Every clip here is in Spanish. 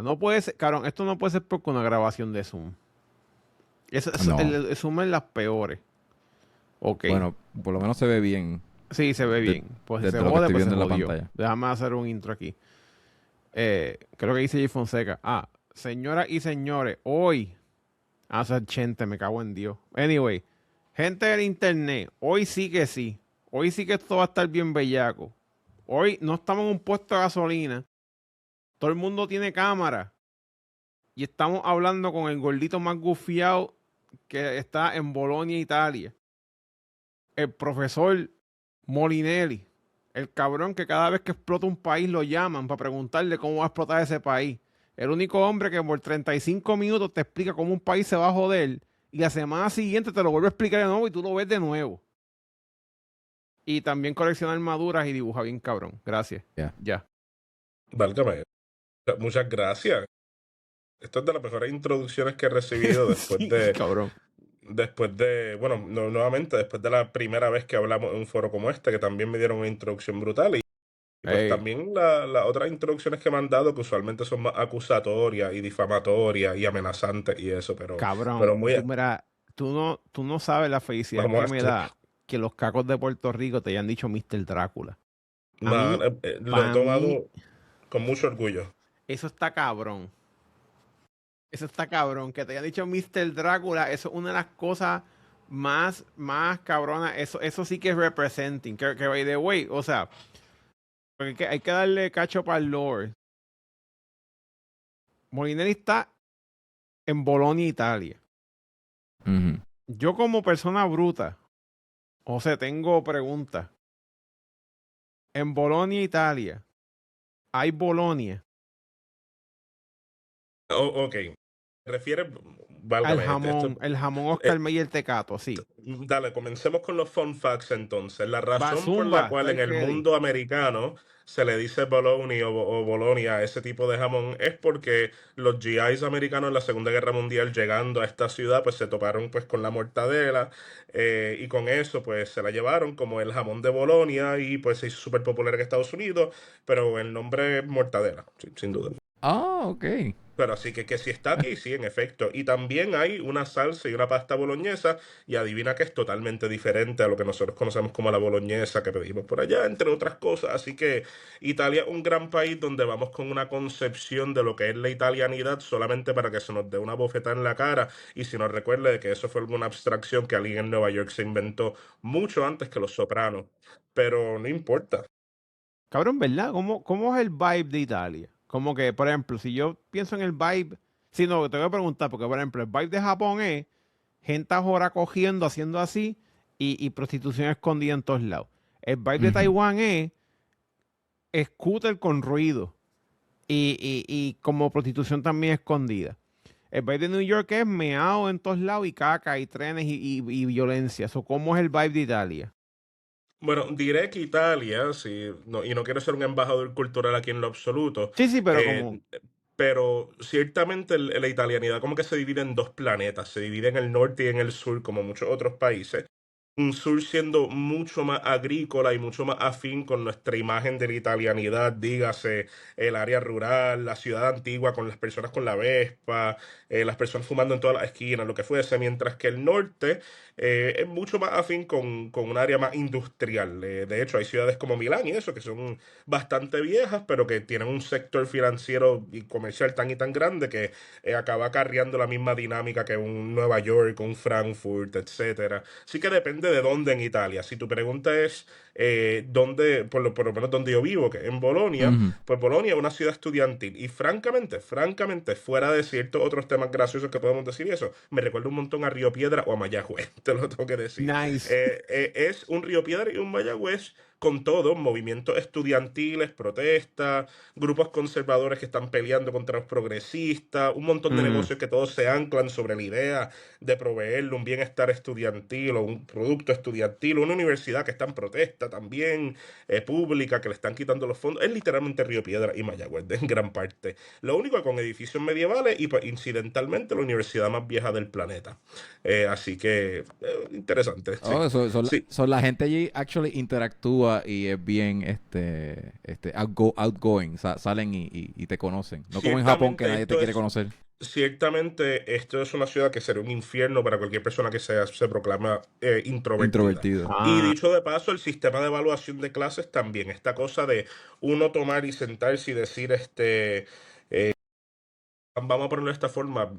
mira, no puede ser, cabrón, esto no puede ser porque una grabación de Zoom. No. El Zoom es las peores. Ok. Bueno, por lo menos se ve bien Sí, se ve bien. Pues se desde lo que jode, estoy pues se viendo en la jodió. pantalla. Déjame hacer un intro aquí. Creo que dice J. Fonseca. Señoras y señores, hoy. Chente, me cago en Dios. Anyway, gente del internet, hoy sí que sí. Hoy sí que esto va a estar bien bellaco. Hoy no estamos en un puesto de gasolina. Todo el mundo tiene cámara. Y estamos hablando con el gordito más gufiado que está en Bolonia, Italia. El profesor Molinelli. El cabrón que cada vez que explota un país lo llaman para preguntarle cómo va a explotar ese país. El único hombre que por 35 minutos te explica cómo un país se va a joder y la semana siguiente te lo vuelve a explicar de nuevo y tú lo ves de nuevo. Y también colecciona armaduras y dibuja bien cabrón. Gracias. Ya. Ya. Válgame. Muchas gracias. Esto es de las mejores introducciones que he recibido Sí, cabrón. bueno, nuevamente, después de la primera vez que hablamos en un foro como este, que también me dieron una introducción brutal. Y pues Ey, también las otras introducciones que me han dado, que usualmente son más acusatorias y difamatorias y amenazantes y eso, pero cabrón, muy, mira, tú no sabes la felicidad vamos a que me da que los cacos de Puerto Rico te hayan dicho Mr. Drácula. A mí, lo he para mí, tomado con mucho orgullo. eso está cabrón. Eso está cabrón. Que te hayan dicho Mr. Drácula, eso es una de las cosas más cabronas. Eso sí que es representing. Que by the way, o sea, porque hay que darle cacho para el lore. Molinelli está en Bolonia, Italia. Ujú. Yo como persona bruta, o sea, tengo preguntas. En Bolonia, Italia, ¿hay Bolonia? Ok. Refieres, válgame, El jamón Oscar eh, Mayer Tecato, sí. dale, comencemos con los fun facts entonces. La Va, razón por la zumba, cual en estoy el ready. mundo americano se le dice bologna o Bolonia a ese tipo de jamón es porque los GIs americanos en la Segunda Guerra Mundial llegando a esta ciudad pues se toparon pues con la mortadela y con eso pues se la llevaron como el jamón de Bolonia y pues se hizo súper popular en Estados Unidos, pero el nombre es mortadela, sin duda. Ah, ok. Pero así que si está aquí, sí, en efecto. Y también hay una salsa y una pasta boloñesa, y adivina que es totalmente diferente a lo que nosotros conocemos como la boloñesa que pedimos por allá, entre otras cosas. Así que Italia es un gran país donde vamos con una concepción de lo que es la italianidad solamente para que se nos dé una bofetada en la cara y si nos recuerde de que eso fue alguna abstracción que alguien en Nueva York se inventó mucho antes que los Sopranos. Pero no importa. Cabrón, ¿verdad? ¿Cómo es el vibe de Italia? Como que, por ejemplo, si yo pienso en el vibe, si no, te voy a preguntar, porque por ejemplo, el vibe de Japón es gente ahora cogiendo, haciendo así, y prostitución escondida en todos lados. El vibe de Ujú. Taiwán es scooter con ruido y como prostitución también escondida. El vibe de New York es meao en todos lados y caca y trenes y violencia. So, ¿cómo es el vibe de Italia? Bueno, diré que Italia, sí, no, y no quiero ser un embajador cultural aquí en lo absoluto, Sí, sí, pero eh, como... pero ciertamente la italianidad como que se divide en dos planetas, se divide en el norte y en el sur, como muchos otros países. Un sur siendo mucho más agrícola y mucho más afín con nuestra imagen de la italianidad, dígase el área rural, la ciudad antigua con las personas con la Vespa, las personas fumando en todas las esquinas, lo que fuese, mientras que el norte es mucho más afín con un área más industrial. De hecho, hay ciudades como Milán y eso, que son bastante viejas, pero que tienen un sector financiero y comercial tan y tan grande que acaba acarreando la misma dinámica que un Nueva York, un Frankfurt, etcétera. Sí que depende de dónde en Italia. Si tu pregunta es dónde, por lo menos donde yo vivo, que en Bolonia, Ujú. pues Bolonia es una ciudad estudiantil. Y francamente, fuera de ciertos otros temas graciosos que podemos decir y eso, me recuerda un montón a Río Piedra o a Mayagüez, te lo tengo que decir. Nice. Es un Río Piedra y un Mayagüez con todo, movimientos estudiantiles, protestas, grupos conservadores que están peleando contra los progresistas, un montón de Mm. negocios que todos se anclan sobre la idea de proveerle un bienestar estudiantil o un producto estudiantil, una universidad que está en protesta también, pública, que le están quitando los fondos. Es literalmente Río Piedra y Mayagüez, en gran parte. Lo único que con edificios medievales y pues, incidentalmente la universidad más vieja del planeta. Así que, interesante, sí. Oh, Sí, la gente allí actually interactúa actúa y es bien outgoing. Salen y te conocen. No como en Japón que Ciertamente nadie te quiere conocer. ciertamente esto es una ciudad que sería un infierno para cualquier persona que se proclama introvertida. Introvertido. Y Ah, dicho de paso, el sistema de evaluación de clases también, esta cosa de uno tomar y sentarse y decir, vamos a ponerlo de esta forma,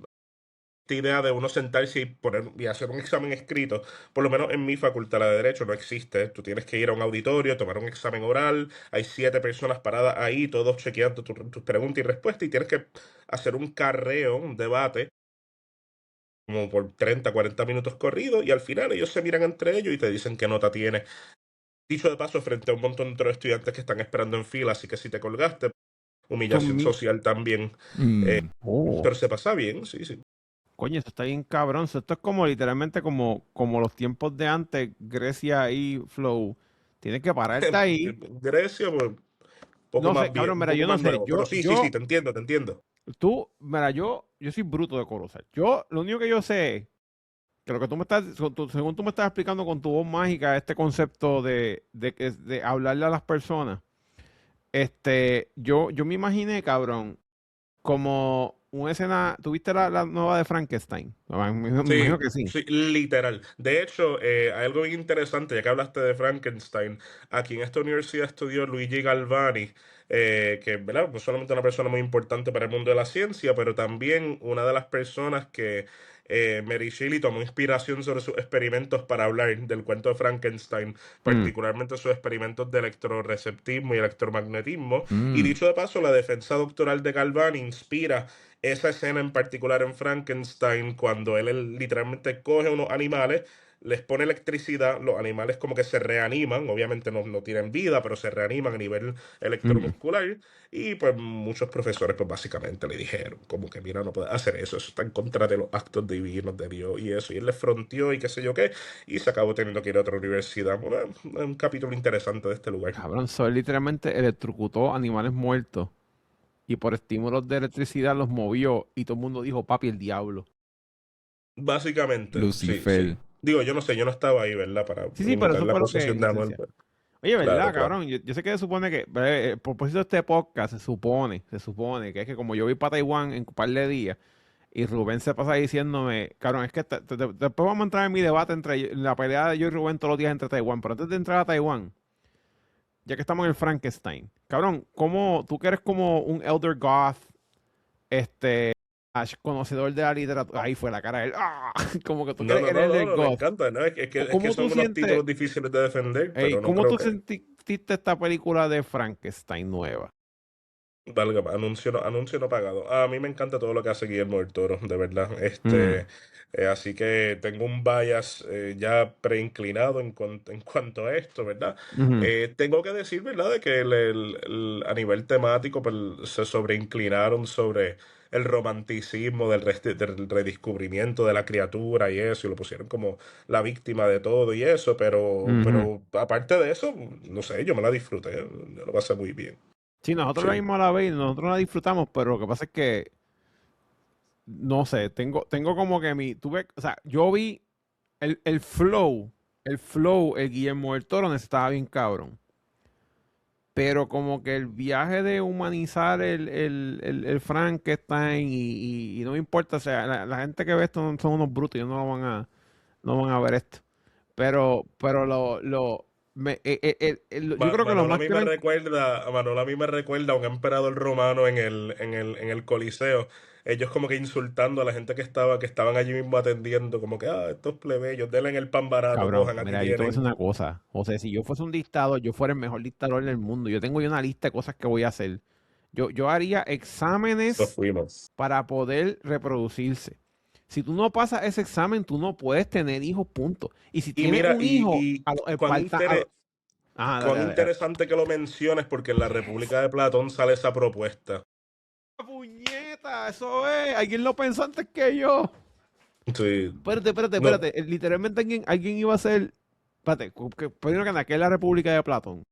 esta idea de uno sentarse y poner y hacer un examen escrito, por lo menos en mi facultad la de Derecho no existe. Tú tienes que ir a un auditorio, tomar un examen oral, hay 7 personas paradas ahí, todos chequeando tus preguntas y respuestas, y tienes que hacer un carreo, un debate, como por 30, 40 minutos corridos, y al final ellos se miran entre ellos y te dicen qué nota tienes. Dicho de paso, frente a un montón de otros estudiantes que están esperando en fila, así que si te colgaste, humillación conmigo. social también. Oh, Pero se pasa bien, sí, sí. coño, eso está bien cabrón. Esto es como literalmente como los tiempos de antes, Grecia y Flow. Tienes que pararte ahí. Grecia, pues, poco No sé, más bien, cabrón, un mira, poco yo no más sé. nuevo. Pero sí, sí, sí, te entiendo, te entiendo. Mira, yo soy bruto de conocer. Lo único que yo sé es que lo que tú me estás, según tú me estás explicando con tu voz mágica, este concepto de hablarle a las personas, yo me imaginé, cabrón, como una escena, ¿tuviste la nueva de Frankenstein? Me imagino Sí, que sí. sí, literal. De hecho, hay algo bien interesante, ya que hablaste de Frankenstein. Aquí en esta universidad estudió Luigi Galvani, que, ¿verdad? No solamente una persona muy importante para el mundo de la ciencia, pero también una de las personas que Mary Shelley tomó inspiración sobre sus experimentos para hablar del cuento de Frankenstein, Mm, particularmente sus experimentos de electroreceptismo y electromagnetismo. Y Mm. dicho de paso, la defensa doctoral de Galvani inspira esa escena en particular en Frankenstein, cuando él literalmente coge unos animales, les pone electricidad, los animales como que se reaniman, obviamente no tienen vida, pero se reaniman a nivel mm. electromuscular, y pues muchos profesores pues básicamente le dijeron, como que mira, no puedes hacer eso está en contra de los actos divinos de Dios y eso, y él le fronteó y qué sé yo qué, y se acabó teniendo que ir a otra universidad. Un capítulo interesante de este lugar. Cabrón, Sol literalmente electrocutó animales muertos y por estímulos de electricidad los movió y todo el mundo dijo, papi, el diablo. Básicamente, sí, Lucifer. sí. Digo, yo no sé, yo no estaba ahí, ¿verdad? Para Sí, sí, pero imitar eso la fue lo que posesión en de Anuel, esencia. pero Oye, ¿verdad, claro, claro. cabrón? Yo sé que se supone que, a propósito de este podcast, se supone que es que como yo voy para Taiwán en un par de días y Rubén se pasa diciéndome, cabrón, es que después vamos a entrar en mi debate la pelea de yo y Rubén todos los días entre Taiwán, pero antes de entrar a Taiwán, ya que estamos en el Frankenstein, cabrón, ¿cómo tú que eres como un Elder Goth, este, conocedor de la literatura? Ahí fue la cara de él, ¡ah! Como que tú que No, eres no, el no, no, Elder no, me Goth. encanta, ¿no? Es que ¿Cómo tú son unos sientes, títulos difíciles de defender, ey, pero no cómo creo tú que sentiste esta película de Frankenstein nueva? valga, anuncio no pagado. A mí me encanta todo lo que hace Guillermo del Toro, de verdad. Mm, Así que tengo un bias ya preinclinado en cuanto a esto, ¿verdad? ujú, Tengo que decir, ¿verdad?, de que a nivel temático pues, se sobreinclinaron sobre el romanticismo del redescubrimiento de la criatura y eso, y lo pusieron como la víctima de todo y eso, pero, ujú. pero aparte de eso, no sé, yo me la disfruté, yo lo pasé muy bien. Sí, nosotros la Sí. misma la vez, nosotros la disfrutamos, pero lo que pasa es que, no sé, tengo como que o sea, yo vi el Guillermo del Toro estaba bien cabrón. Pero como que el viaje de humanizar el Frankenstein y no me importa, o sea, la gente que ve esto son unos brutos, ellos no van a ver esto. Pero yo creo que lo Manolo a más mí que me me... recuerda, Manolo a mí me recuerda a un emperador romano en el Coliseo. Ellos como que insultando a la gente que estaban allí mismo atendiendo, como que, estos plebeyos, denle el pan barato, Cabrón, cojan, aquí mira, yo te voy a decir tienen. una cosa. O sea, si yo fuese un dictador, yo fuera el mejor dictador del mundo. Yo tengo ya una lista de cosas que voy a hacer. Yo haría Nos exámenes fuimos. para poder reproducirse. Si tú no pasas ese examen, tú no puedes tener hijos, punto. Y si Y tienes mira, un hijo, y a lo, el cuán, parta- a lo- intere- Ajá, dale, cuán dale, dale. interesante que lo menciones, porque en la República de Platón sale esa propuesta. ¡Puñeta! Eso es. Alguien lo pensó antes que yo. Sí. No, Espérate. Literalmente alguien iba a hacer. Espérate, primero que nada, ¿qué es la República de Platón?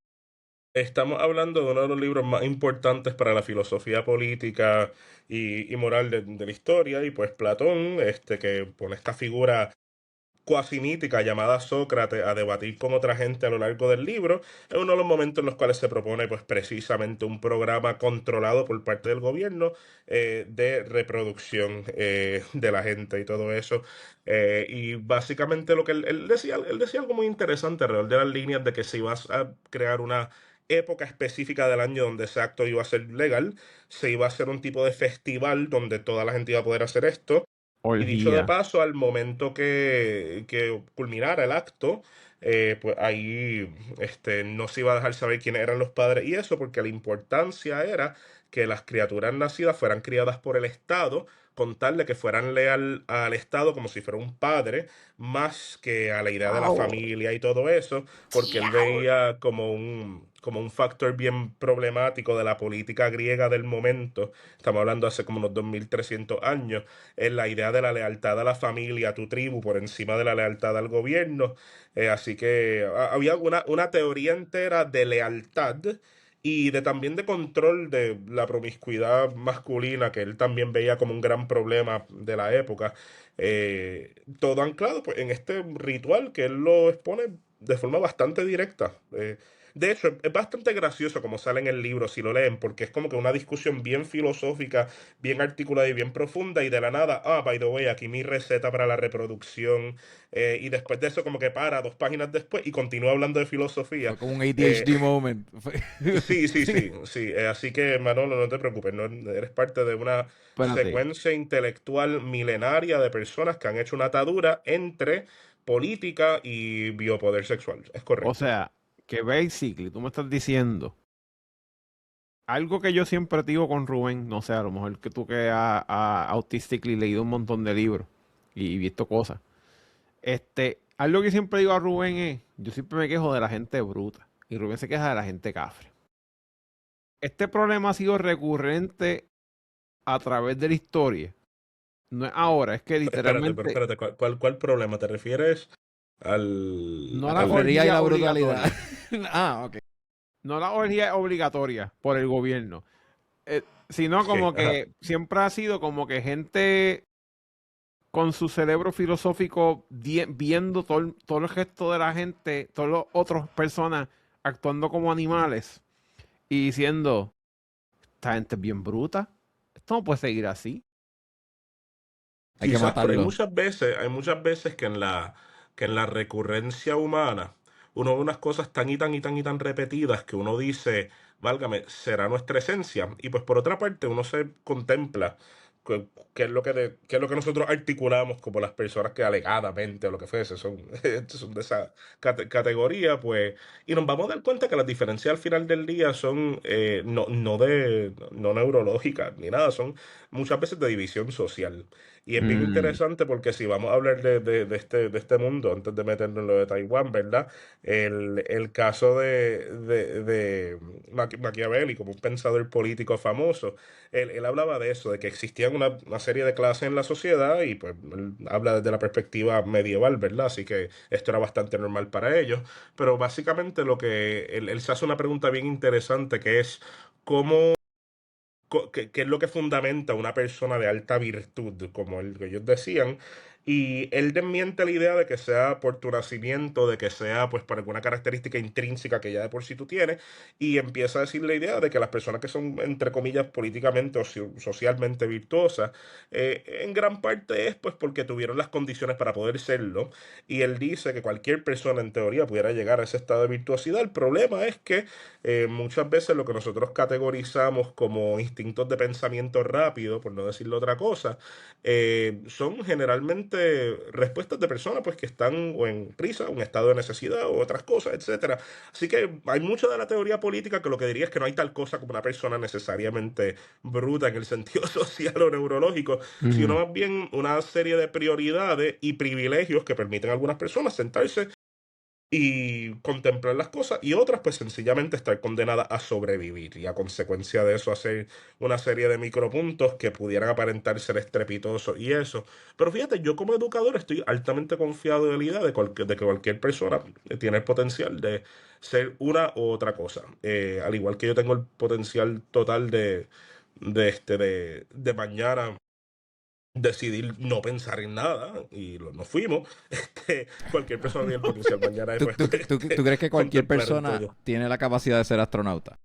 estamos hablando de uno de los libros más importantes para la filosofía política y moral de la historia, y pues Platón, que pone esta figura cuasi mítica llamada Sócrates a debatir con otra gente a lo largo del libro. Es uno de los momentos en los cuales se propone pues precisamente un programa controlado por parte del gobierno de reproducción de la gente y todo eso. Y básicamente lo que él decía algo muy interesante alrededor de las líneas de que si vas a crear una época específica del año donde ese acto iba a ser legal, se iba a hacer un tipo de festival donde toda la gente iba a poder hacer esto. Y dicho de Orgía. paso, al momento que culminara el acto, pues ahí no se iba a dejar saber quiénes eran los padres y eso, porque la importancia era que las criaturas nacidas fueran criadas por el Estado, con tal de que fueran leal al Estado como si fuera un padre, más que a la idea de la Au. familia y todo eso, porque él Diablo. veía como un factor bien problemático de la política griega del momento. Estamos hablando hace como unos 2300 años, es la idea de la lealtad a la familia, a tu tribu, por encima de la lealtad al gobierno. Así que había una teoría entera de lealtad y de también de control de la promiscuidad masculina, que él también veía como un gran problema de la época. Todo anclado pues, en este ritual que él lo expone de forma bastante directa. De hecho, es bastante gracioso como sale en el libro si lo leen, porque es como que una discusión bien filosófica, bien articulada y bien profunda, y de la nada, by the way, aquí mi receta para la reproducción, y después de eso como que para 2 páginas después y continúa hablando de filosofía. Fue como un Eh, ADHD moment. sí, sí, sí, sí. Así que Manolo, no te preocupes, no eres parte de una Espérate. secuencia intelectual milenaria de personas que han hecho una atadura entre política y biopoder sexual. Es O correcto. sea, que basically tú me estás diciendo algo que yo siempre digo con Rubén, no sé, a lo mejor que tú que has autistically leído un montón de libros y visto cosas. Algo que siempre digo a Rubén es, yo siempre me quejo de la gente bruta y Rubén se queja de la gente cafre. Este problema ha sido recurrente a través de la historia. No es ahora, es que Espérate, pero literalmente espérate, ¿cuál problema? ¿Te refieres no La la cafrería y orgía la brutalidad. obligatoria. Ok. No la orgía obligatoria por el gobierno. Sino Sí, como ajá. que siempre ha sido como que gente con su cerebro filosófico viendo todo el gesto de la gente, todas las otras personas actuando como animales y diciendo, esta gente es bien bruta, esto no puede seguir así. Hay que Quizás, pero matarlo. hay muchas veces que en la recurrencia humana uno ve unas cosas tan y tan y tan y tan repetidas que uno dice, válgame, será nuestra esencia. Y pues por otra parte uno se contempla qué es lo qué es lo que nosotros articulamos como las personas que alegadamente o lo que fuese son de esa categoría, pues, y nos vamos a dar cuenta que las diferencias al final del día son no neurológicas ni nada, son muchas veces de división social. Y es bien Mm, interesante porque si vamos a hablar de este mundo, antes de meternos en lo de Taiwán, ¿verdad? El caso de Machiavelli, como un pensador político famoso, él hablaba de eso, de que existían una serie de clases en la sociedad y pues él habla desde la perspectiva medieval, ¿verdad? Así que esto era bastante normal para ellos. Pero básicamente lo que él se hace una pregunta bien interesante que es, ¿cómo qué es lo que fundamenta una persona de alta virtud, como el que ellos decían? Y él desmiente la idea de que sea por tu nacimiento, de que sea pues por alguna característica intrínseca que ya de por sí tú tienes, y empieza a decir la idea de que las personas que son, entre comillas, políticamente o socialmente virtuosas, en gran parte es pues porque tuvieron las condiciones para poder serlo, y él dice que cualquier persona en teoría pudiera llegar a ese estado de virtuosidad. El problema es que muchas veces lo que nosotros categorizamos como instintos de pensamiento rápido, por no decirlo otra cosa, son generalmente respuestas de personas pues que están o en prisa, o en estado de necesidad o otras cosas, etcétera. Así que hay mucha de la teoría política que lo que diría es que no hay tal cosa como una persona necesariamente bruta en el sentido social o neurológico, sino ujú. más bien una serie de prioridades y privilegios que permiten a algunas personas sentarse y contemplar las cosas y otras pues sencillamente estar condenadas a sobrevivir y a consecuencia de eso hacer una serie de micropuntos que pudieran aparentar ser estrepitosos y eso. Pero fíjate, yo como educador estoy altamente confiado de la idea de que cualquier persona tiene el potencial de ser una u otra cosa. Al igual que yo tengo el potencial total de mañana decidir no pensar en nada y nos fuimos. Cualquier persona tiene el potencial mañana ¿Tú, después tú crees que cualquier contemplar el persona todo. tiene la capacidad de ser astronauta?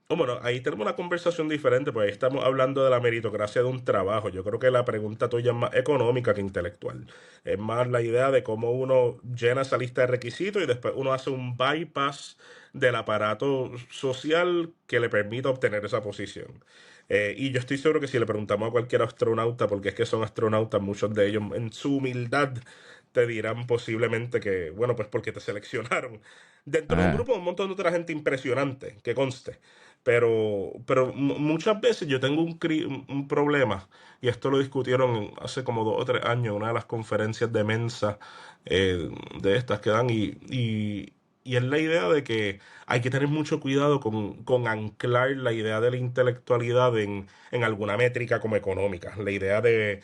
Bueno, ahí tenemos una conversación diferente, pues ahí estamos hablando de la meritocracia de un trabajo. Yo creo que la pregunta tuya es más económica que intelectual. Es más la idea de cómo uno llena esa lista de requisitos y después uno hace un bypass del aparato social que le permita obtener esa posición. Y yo estoy seguro que si le preguntamos a cualquier astronauta, porque es que son astronautas, muchos de ellos en su humildad te dirán posiblemente que, bueno, pues porque te seleccionaron. Dentro de un Ah, grupo, un montón de otra gente impresionante, que conste. Pero muchas veces yo tengo un problema, y esto lo discutieron hace como 2 o 3 años en una de las conferencias de Mensa de estas que dan, y es la idea de que hay que tener mucho cuidado con anclar la idea de la intelectualidad en alguna métrica como económica. La idea de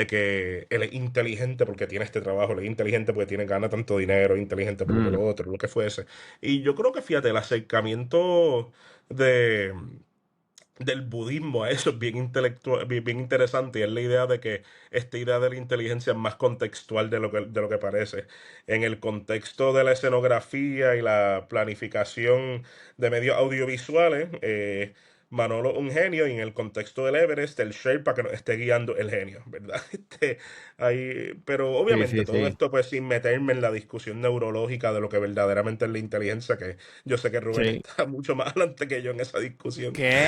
que él es inteligente porque tiene este trabajo, él es inteligente porque gana tanto dinero, es inteligente por lo otro, lo que fuese. Y yo creo que, fíjate, el acercamiento de, del budismo a eso es bien intelectual, bien interesante, y es la idea de que esta idea de la inteligencia es más contextual de lo que parece. En el contexto de la escenografía y la planificación de medios audiovisuales, Manolo es un genio, y en el contexto del Everest, el Sherpa que nos esté guiando el genio, ¿verdad? Pero Sí, obviamente sí, todo sí. esto, pues sin meterme en la discusión neurológica de lo que verdaderamente es la inteligencia, que yo sé que Rubén Sí. está mucho más adelante que yo en esa discusión. ¿qué?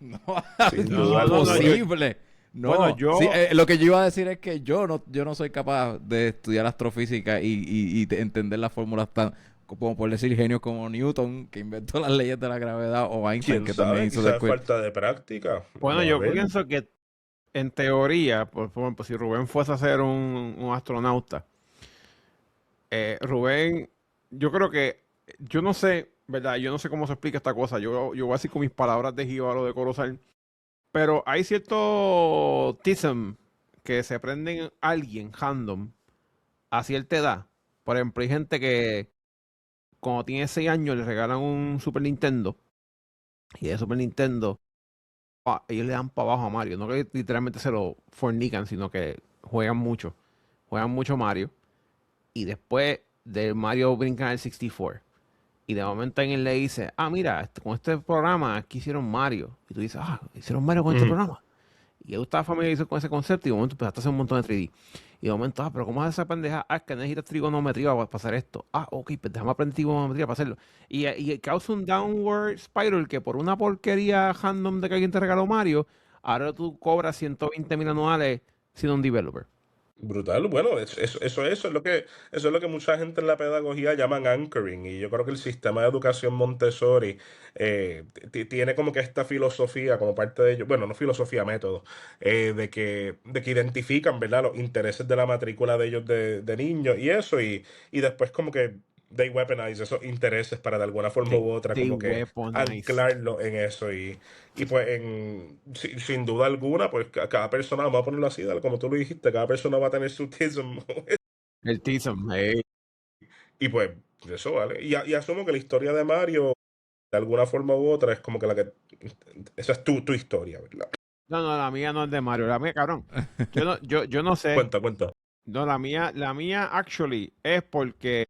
No, Sin duda No, no, no, alguna. imposible. bueno, No, sí, yo, lo que yo iba a decir es que yo no soy capaz de estudiar astrofísica y de entender las fórmulas tan, como por decir genios como Newton, que inventó las leyes de la gravedad, o Einstein, ¿Quién que también sabe? hizo Quizás es después. falta de práctica. bueno, Vamos a yo ver. pienso que en teoría, por ejemplo, si Rubén fuese a ser un astronauta, Rubén, yo creo que, yo no sé, ¿verdad? Yo no sé cómo se explica esta cosa. Yo voy a decir con mis palabras de jíbaro de Corozal, pero hay cierto tism que se prende en alguien random a cierta edad. Por ejemplo, hay gente que cuando tiene 6 años le regalan un Super Nintendo y de Super Nintendo ellos le dan para abajo a Mario. No que literalmente se lo fornican, sino que juegan mucho. Juegan mucho Mario. Y después de Mario brincan al 64. Y de momento alguien le dice, mira, con este programa aquí hicieron Mario. Y tú dices, hicieron Mario con este Ujú. programa. Y yo estaba familiarizado con ese concepto y de momento empezaste a hacer un montón de 3D. Y de momento, pero ¿cómo es esa pendeja? Es que necesitas trigonometría para hacer esto. Ok, pues déjame aprender trigonometría para hacerlo. Y causa un downward spiral que por una porquería random de que alguien te regaló Mario, ahora tú cobras 120,000 anuales siendo un developer. Brutal. Bueno, eso es lo que mucha gente en la pedagogía llaman anchoring. Y yo creo que el sistema de educación Montessori tiene como que esta filosofía como parte de ello. Bueno, no filosofía, método. De que identifican, ¿verdad?, los intereses de la matrícula de ellos de niños y eso. Y después como que they weaponize esos intereses para de alguna forma They, u otra they como que weaponize. anclarlo en eso. Y pues sin duda alguna, pues cada persona, vamos a ponerlo así, como tú lo dijiste, cada persona va a tener su tism. El tism. Y pues eso, ¿vale? Y asumo que la historia de Mario, de alguna forma u otra, es como que esa es tu historia, ¿verdad? No, no, la mía no es de Mario. La mía, cabrón. Yo no sé. Cuenta, cuenta. No, la mía actually es porque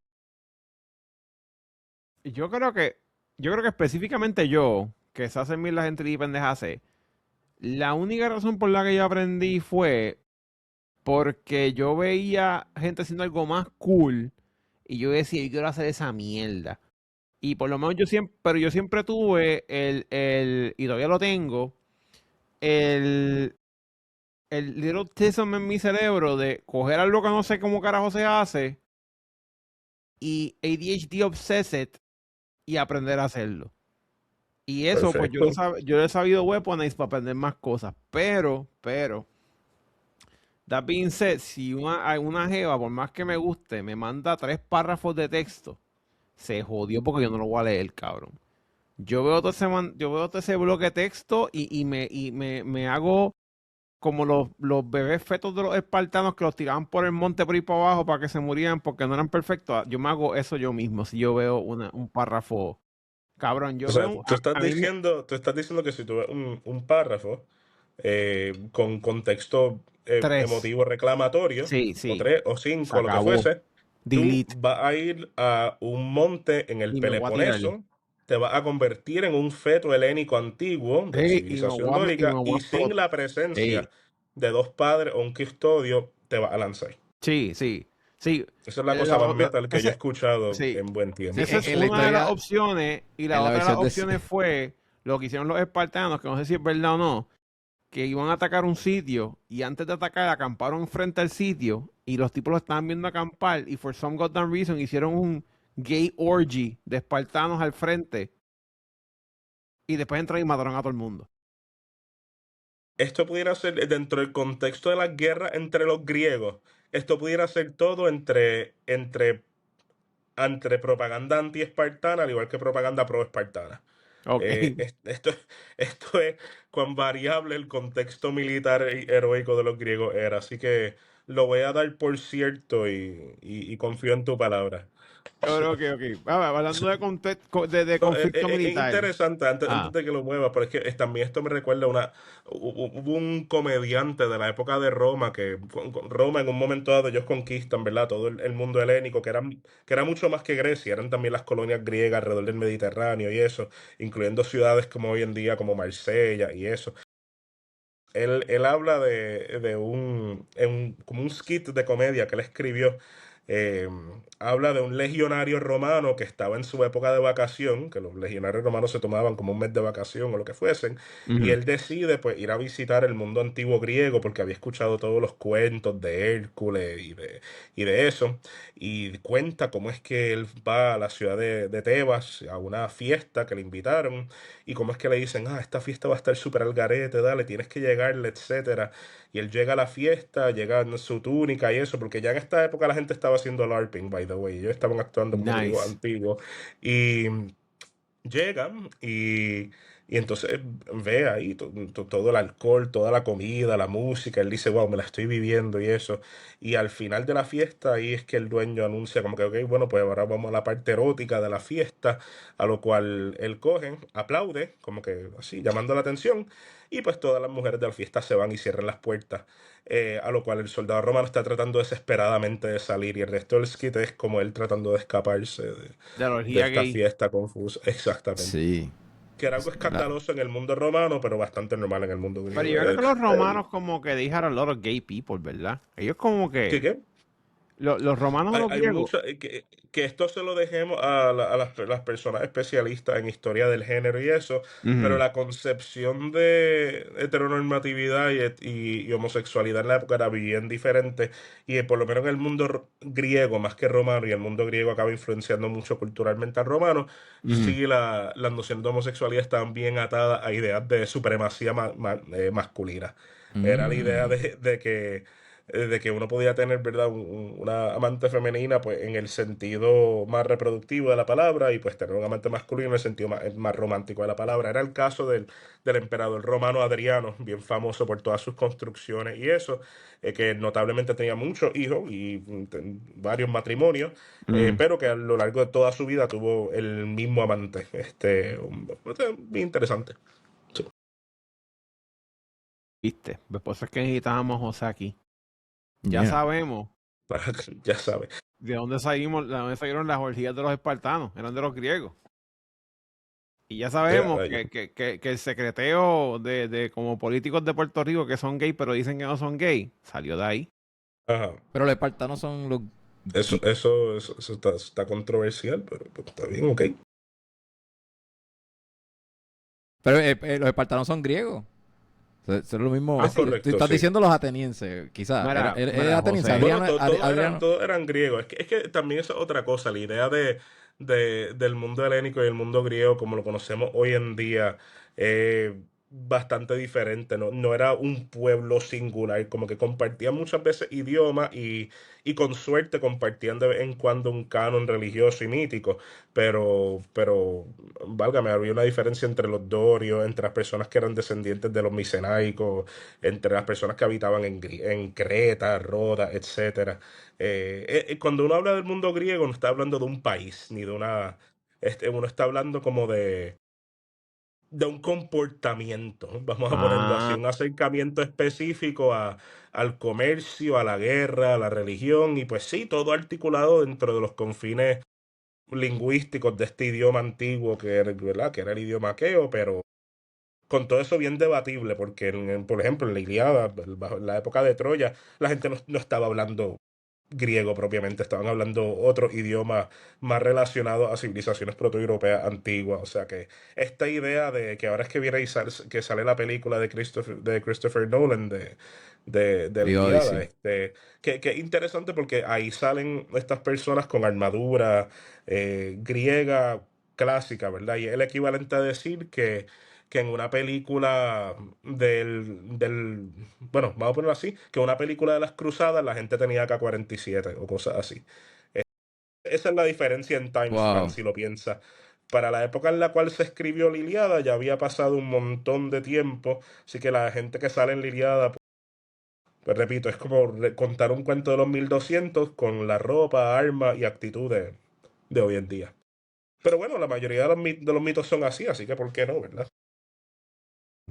yo creo que, yo creo que específicamente yo, que se hacen mil la gente y pendejas hace, la única razón por la que yo aprendí fue porque yo veía gente haciendo algo más cool y yo decía, yo quiero hacer esa mierda. Y por lo menos pero yo siempre tuve y todavía lo tengo, el, el little tism en mi cerebro de coger algo que no sé cómo carajo se hace y ADHD obsessed y aprender a hacerlo. Y eso, pues Perfecto. yo lo he sabido weaponize para aprender más cosas. Pero, that being said, si una jeva, por más que me guste, me manda 3 párrafos de texto, se jodió porque yo no lo voy a leer, cabrón. Yo veo todo ese bloque de texto y me hago como los bebés fetos de los espartanos que los tiraban por el monte por ahí para abajo para que se murieran porque no eran perfectos. Yo me hago eso yo mismo si yo veo un párrafo. Cabrón, O yo sea, veo, tú estás a mí me, diciendo, tú estás diciendo que si tú ves un párrafo, con contexto Tres. emotivo reclamatorio, Sí, o sí. tres, o Se cinco, lo que acabó. fuese, tú Delete. vas a ir a un monte en el Y me voy a tirar. Peloponeso, te vas a convertir en un feto helénico antiguo de Sí, y civilización y me dórica voy a y sin explotar. la presencia Sí, de dos padres o un custodio, te vas a lanzar. sí, sí. Sí. Esa es la cosa más metal que yo he Ese, escuchado sí. en buen Sí, tiempo. Esa es en la una de las historia, opciones. Y la en la otra de las versión de... opciones fue lo que hicieron los espartanos, que no sé si es verdad o no, que iban a atacar un sitio y antes de atacar acamparon frente al sitio y los tipos lo estaban viendo acampar y for some goddamn reason hicieron un gay orgy de espartanos al frente y después entraron y mataron a todo el mundo. Esto pudiera ser dentro del contexto de la guerra entre los griegos. Esto pudiera ser todo entre propaganda anti-espartana, al igual que propaganda pro-espartana. Ok. Esto, esto es cuán variable el contexto militar y heroico de los griegos era. Así que lo voy a dar por cierto y confío en tu palabra. Ok. Hablando de, de No, conflicto es militar. interesante, antes Ah, de que lo mueva, pero es que también esto me recuerda hubo un comediante de la época de Roma, que Roma en un momento dado ellos conquistan, ¿verdad? Todo el mundo helénico, que era mucho más que Grecia, eran también las colonias griegas alrededor del Mediterráneo y eso, incluyendo ciudades como hoy en día, como Marsella y eso. Él habla de como un skit de comedia que él escribió. eh, Habla de un legionario romano que estaba en su época de vacación, que los legionarios romanos se tomaban como un mes de vacación o lo que fuesen, y ujú. él decide pues ir a visitar el mundo antiguo griego porque había escuchado todos los cuentos de Hércules y de eso, y cuenta cómo es que él va a la ciudad de Tebas a una fiesta que le invitaron y cómo es que le dicen, esta fiesta va a estar súper al garete, dale, tienes que llegarle, etcétera. Y él llega a la fiesta, llega en su túnica y eso, porque ya en esta época la gente estaba haciendo LARPing, by the way, ellos estaban actuando como griegos Nice. antiguos. Y llega y entonces ve ahí todo el alcohol, toda la comida, la música. Él dice, wow, me la estoy viviendo y eso. Y al final de la fiesta, ahí es que el dueño anuncia como que, ok, bueno, pues ahora vamos a la parte erótica de la fiesta, a lo cual él coge, aplaude, como que así, llamando la atención. Y pues todas las mujeres de la fiesta se van y cierran las puertas. A lo cual el soldado romano está tratando desesperadamente de salir y el resto del skit es como él tratando de escaparse De la de orgía esta gay. fiesta confusa. Exactamente. Sí. Que era algo escandaloso en el mundo romano, pero bastante normal en el mundo Pero griego. yo creo que los romanos como que they had a lot of gay people, ¿verdad? Ellos como ¿Qué, que... qué? Los romanos o los Hay griegos. mucha, que esto se lo dejemos a las personas especialistas en historia del género y eso, pero Ujú. la concepción de heteronormatividad y homosexualidad en la época era bien diferente y por lo menos en el mundo griego más que romano y el mundo griego acaba influenciando mucho culturalmente al romano, Ujú. sí la noción de homosexualidad estaban bien atada a ideas de supremacía masculina. Era la idea Mm. de que uno podía tener, ¿verdad? Una amante femenina, pues en el sentido más reproductivo de la palabra y pues tener un amante masculino en el sentido más romántico de la palabra. Era el caso del emperador romano Adriano, bien famoso por todas sus construcciones y eso, que notablemente tenía muchos hijos y varios matrimonios, Mm. pero que a lo largo de toda su vida tuvo el mismo amante. Bien interesante. Sí. ¿Viste? Pues por eso es que necesitábamos a José aquí. Ya Yeah. sabemos Ya sabes. de dónde salimos, de dónde salieron las orgías de los espartanos. Eran de los griegos. Y ya sabemos Rayos. que el secreteo de como políticos de Puerto Rico que son gay, pero dicen que no son gay, salió de ahí. Ajá. Pero los espartanos son los... Eso está controversial, pero está bien, ok. Pero los espartanos son griegos. Eso es lo mismo. Ah, Es sí. Tú correcto, estás sí. diciendo los atenienses, quizás. Era, Mira, era mira, ateniense. José. Bueno, Adriano. todos eran griegos. Es que también es otra cosa. La idea del mundo helénico y el mundo griego, como lo conocemos hoy en día, es bastante diferente. No era un pueblo singular. Como que compartían muchas veces idiomas y con suerte compartían de vez en cuando un canon religioso y mítico. Válgame, había una diferencia entre los dorios, entre las personas que eran descendientes de los micenaicos, entre las personas que habitaban en Creta, Roda, etcétera. Cuando uno habla del mundo griego, no está hablando de un país, ni de una. Uno está hablando como de un comportamiento, vamos a ponerlo así, Ah, un acercamiento específico al comercio, a la guerra, a la religión, y pues sí, todo articulado dentro de los confines lingüísticos de este idioma antiguo que era, ¿verdad? Que era el idioma aqueo, pero con todo eso bien debatible, porque por ejemplo en la Ilíada, bajo la época de Troya, la gente no estaba hablando griego propiamente, estaban hablando otro idioma más relacionado a civilizaciones protoeuropeas antiguas. O sea que esta idea de que ahora es que viene que sale la película de Christopher Nolan de la The Ilíada, Odyssey. que es interesante porque ahí salen estas personas con armadura griega clásica, ¿verdad? Y es el equivalente a decir que en una película bueno, vamos a ponerlo así, que en una película de las cruzadas la gente tenía AK-47 o cosas así. Esa es la diferencia en time span, Wow. si lo piensas. Para la época en la cual se escribió la Ilíada ya había pasado un montón de tiempo, así que la gente que sale en la Ilíada, pues repito, es como contar un cuento de los 1200 con la ropa, armas y actitud de hoy en día. Pero bueno, la mayoría de los mitos son así que ¿por qué no, verdad?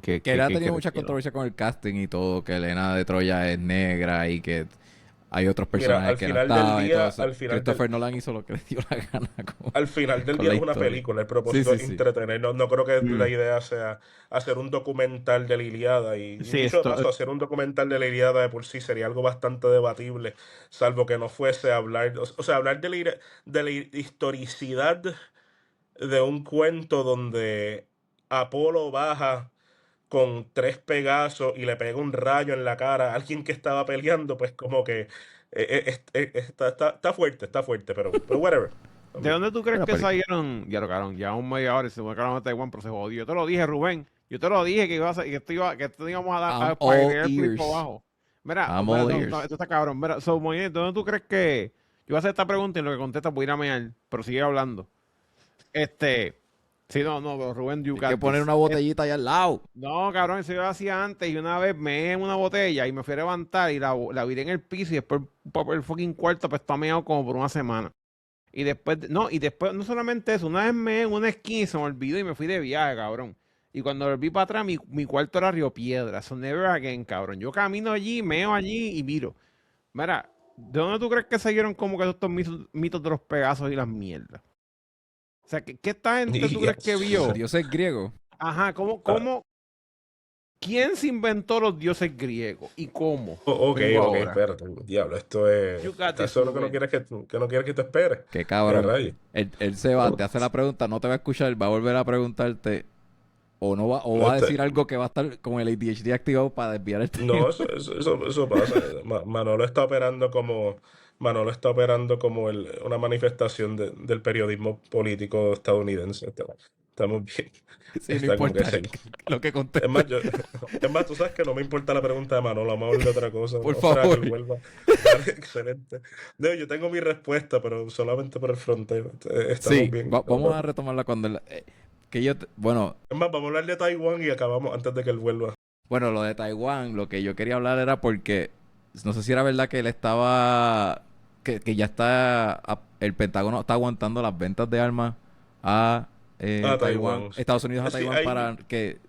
Que él ha tenido crees mucha que no? controversia con el casting y todo, que Elena de Troya es negra y que hay otros Mira, personajes que no estaban y todo eso. al final del, Christopher Nolan hizo lo que le dio la gana al final del con día la es una historia. película, el Sí, propósito sí, es sí. entretener, no creo que Mm, la idea sea hacer un documental de la Ilíada y sí, dicho de esto, paso, hacer un documental de la Ilíada de por sí sería algo bastante debatible, salvo que no fuese hablar, o sea, hablar de la historicidad de un cuento donde Apolo baja con 3 Pegasos y le pega un rayo en la cara a alguien que estaba peleando, pues como que está fuerte, pero whatever. ¿de dónde tú crees Buena que película. salieron? Ya tocaron, ya un media hora y se tocaron a Taiwán, pero se jodió. Yo te lo dije, Rubén. Yo te lo dije que iba a que esto íbamos a dar I'm a all spoilear por ahí por ears. abajo. Mira, I'm mira, all no, no, ears. esto está cabrón. Mira, so, Moisés, ¿dónde tú crees que yo voy a hacer esta pregunta y en lo que contesta voy a ir a mear, pero sigue hablando? Este, sí, no, pero Rubén, you Hay que got poner this. una botellita ahí al lado. No, cabrón, eso yo lo hacía antes y una vez me en una botella y me fui a levantar y la viré en el piso y después el fucking cuarto pues está meado como por una semana. Y después, no solamente eso, una vez me en una esquina y se me olvidó y me fui de viaje, cabrón. Y cuando volví para atrás, mi cuarto era Río Piedra, so never again, cabrón. Yo camino allí, meo allí y miro. Mira, ¿de dónde tú crees que salieron como que estos mitos de los Pegasos y las mierdas? O sea, ¿qué esta gente tú crees que Los vio? Yes. dioses griegos. Ajá, Ah, quién se inventó los dioses griegos y cómo? ok, Vengo ok, ahora. espérate. Diablo, You got ¿Estás this, seguro que no Rubén. quieres que no quieres que te espere? Qué ¿Qué cabrón. rayos? Él se va, te hace la pregunta, no te va a escuchar, va a volver a preguntarte o no va, o va a Este, decir algo que va a estar con el ADHD activado para desviar el tema. no, eso pasa. Manolo está operando como una manifestación del periodismo político estadounidense. Estamos bien. Sí, no Está como que importa sí. lo que Es más, conteste. es más, tú sabes que no me importa la pregunta de Manolo, vamos a hablar de otra cosa. Por Vamos a esperar a que favor. él vuelva. Dale, excelente. No, yo tengo mi respuesta, pero solamente por el fronteo. Estamos Sí, bien. vamos a retomarla cuando bueno, Es más, vamos a hablar de Taiwán y acabamos antes de que él vuelva. bueno, lo de Taiwán, lo que yo quería hablar era porque no sé si era verdad que él estaba que ya está el Pentágono está aguantando las ventas de armas a Ah, Taiwán, Taiwán. Estados Unidos a Sí, Taiwán para que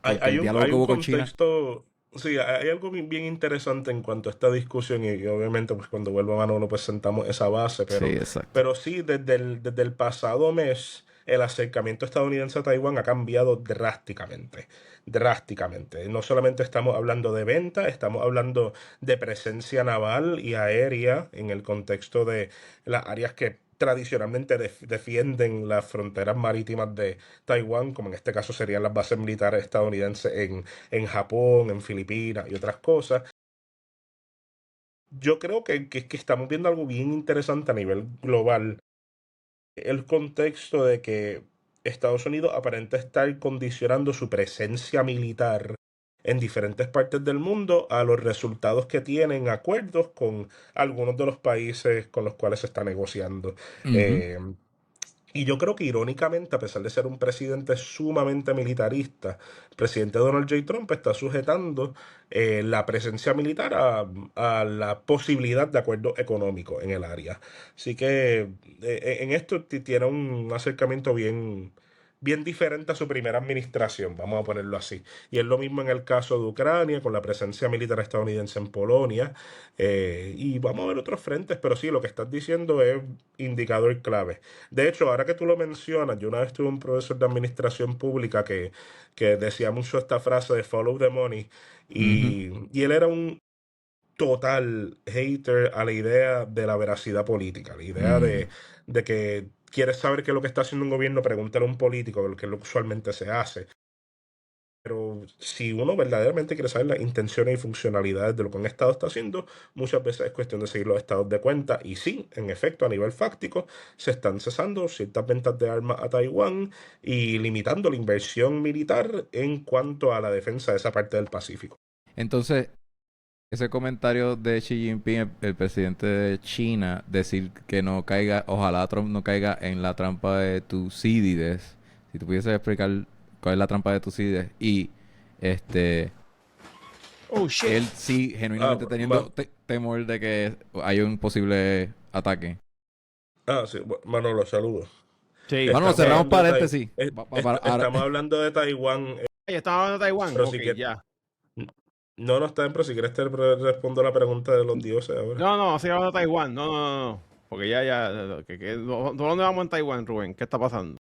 hay, porque hay el un, diálogo hay que un hubo con China. contexto, sí, hay algo bien interesante en cuanto a esta discusión y obviamente pues cuando vuelva Manolo pues sentamos esa base, Sí, pero, exacto. pero sí, desde el pasado mes el acercamiento estadounidense a Taiwán ha cambiado drásticamente, drásticamente. No solamente estamos hablando de venta, estamos hablando de presencia naval y aérea en el contexto de las áreas que tradicionalmente defienden las fronteras marítimas de Taiwán, como en este caso serían las bases militares estadounidenses en Japón, en Filipinas y otras cosas. Yo creo que estamos viendo algo bien interesante a nivel global. El contexto de que Estados Unidos aparenta estar condicionando su presencia militar en diferentes partes del mundo a los resultados que tienen acuerdos con algunos de los países con los cuales se está negociando. Ujú. Eh, Y yo creo que irónicamente, a pesar de ser un presidente sumamente militarista, el presidente Donald J. Trump está sujetando la presencia militar a la posibilidad de acuerdo económico en el área. Así que en esto tiene un acercamiento bien, bien diferente a su primera administración, vamos a ponerlo así. Y es lo mismo en el caso de Ucrania, con la presencia militar estadounidense en Polonia, y vamos a ver otros frentes, pero sí, lo que estás diciendo es indicador clave. De hecho, ahora que tú lo mencionas, yo una vez tuve un profesor de administración pública que decía mucho esta frase de follow the money, Ujú. y él era un total hater a la idea de la veracidad política, la idea Mm. de que quieres saber qué es lo que está haciendo un gobierno, pregúntale a un político, que es lo que usualmente se hace. Pero si uno verdaderamente quiere saber las intenciones y funcionalidades de lo que un Estado está haciendo, muchas veces es cuestión de seguir los estados de cuenta. Y sí, en efecto, a nivel fáctico, se están cesando ciertas ventas de armas a Taiwán y limitando la inversión militar en cuanto a la defensa de esa parte del Pacífico. Entonces, ese comentario de Xi Jinping, el presidente de China, decir que no caiga, ojalá Trump no caiga en la trampa de Tucídides. Si tú pudieses explicar cuál es la trampa de Tucídides y Oh, shit. él sí genuinamente teniendo temor de que haya un posible ataque. Sí, Manolo, saludos. Sí. Bueno, Estamos cerramos hablando de paréntesis. estamos hablando de Taiwán, Estamos hablando de Taiwán. pero Ok, si quieres, ya. no está bien, pero si quieres te respondo la pregunta de los dioses ahora. No, estoy hablando de Taiwán. No. Porque ya. ¿Dónde vamos en Taiwán, Rubén? ¿Qué está pasando?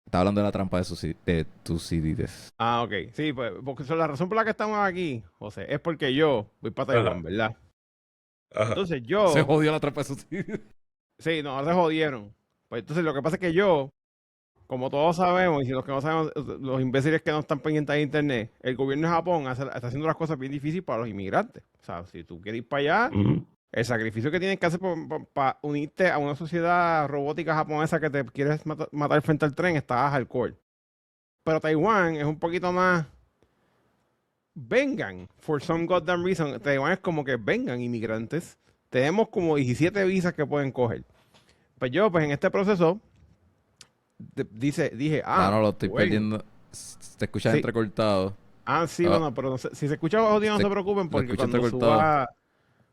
Está hablando de la trampa de Tucídides. Ah, ok. Sí, pues, porque la razón por la que estamos aquí, José, es porque yo voy para Taiwán, Ajá, ¿verdad? ajá. Entonces Se yo, jodió la trampa de Tucídides. sí, no, ahora se jodieron. Pues entonces lo que pasa es que yo, como todos sabemos, y si los que no sabemos, los imbéciles que no están pendientes de internet, el gobierno de Japón está haciendo las cosas bien difíciles para los inmigrantes. O sea, si tú quieres ir para allá, Ujú. el sacrificio que tienes que hacer para unirte a una sociedad robótica japonesa que te quieres matar frente al tren está hardcore. Pero Taiwán es un poquito más. Vengan, for some goddamn reason. Taiwán es como que vengan inmigrantes. Tenemos como 17 visas que pueden coger. Pues yo, pues en este proceso, dije, No, lo estoy bueno, perdiendo. Te escuchas sí, entrecortado. sí, Ah, bueno, pero no sé, si se escucha audio no te- se preocupen lo porque escuché entrecortado.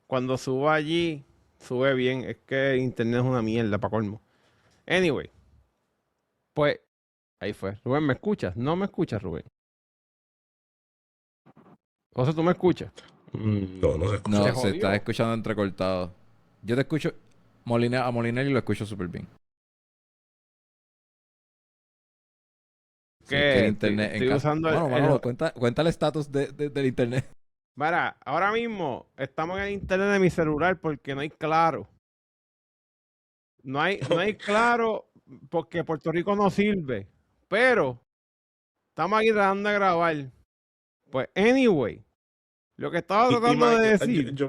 cuando suba allí, sube bien. Es que internet es una mierda para colmo. Anyway, pues ahí fue. Rubén, ¿me escuchas? No me escuchas, Rubén. José, ¿tú me escuchas? No se escucha. No, Se se está jodió. escuchando entrecortado. Yo te escucho a Molinelli lo escucho súper bien. Sí, es que el Que internet en estoy casa. usando Bueno, Manolo, cuenta el estatus del internet. Mira, ahora mismo estamos en el internet de mi celular porque no hay claro. No hay claro porque Puerto Rico no sirve. Pero estamos aquí tratando de grabar. Pues, anyway, lo que estaba tratando de decir. Yo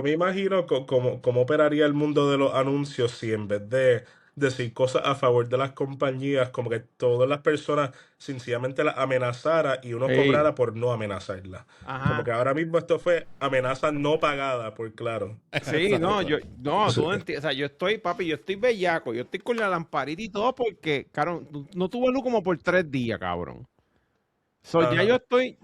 me imagino cómo operaría el mundo de los anuncios si en vez de decir cosas a favor de las compañías, como que todas las personas sencillamente las amenazara y uno Hey, cobrara por no amenazarlas. Como que ajá. ahora mismo esto fue amenaza no pagada, por claro. Sí, no, Exacto. no, Sí. tú no entiendes. O sea, yo estoy, papi, yo estoy bellaco. Yo estoy con la lamparita y todo porque, cabrón, no tuve luz como por 3 días, cabrón. So, Ajá. yo estoy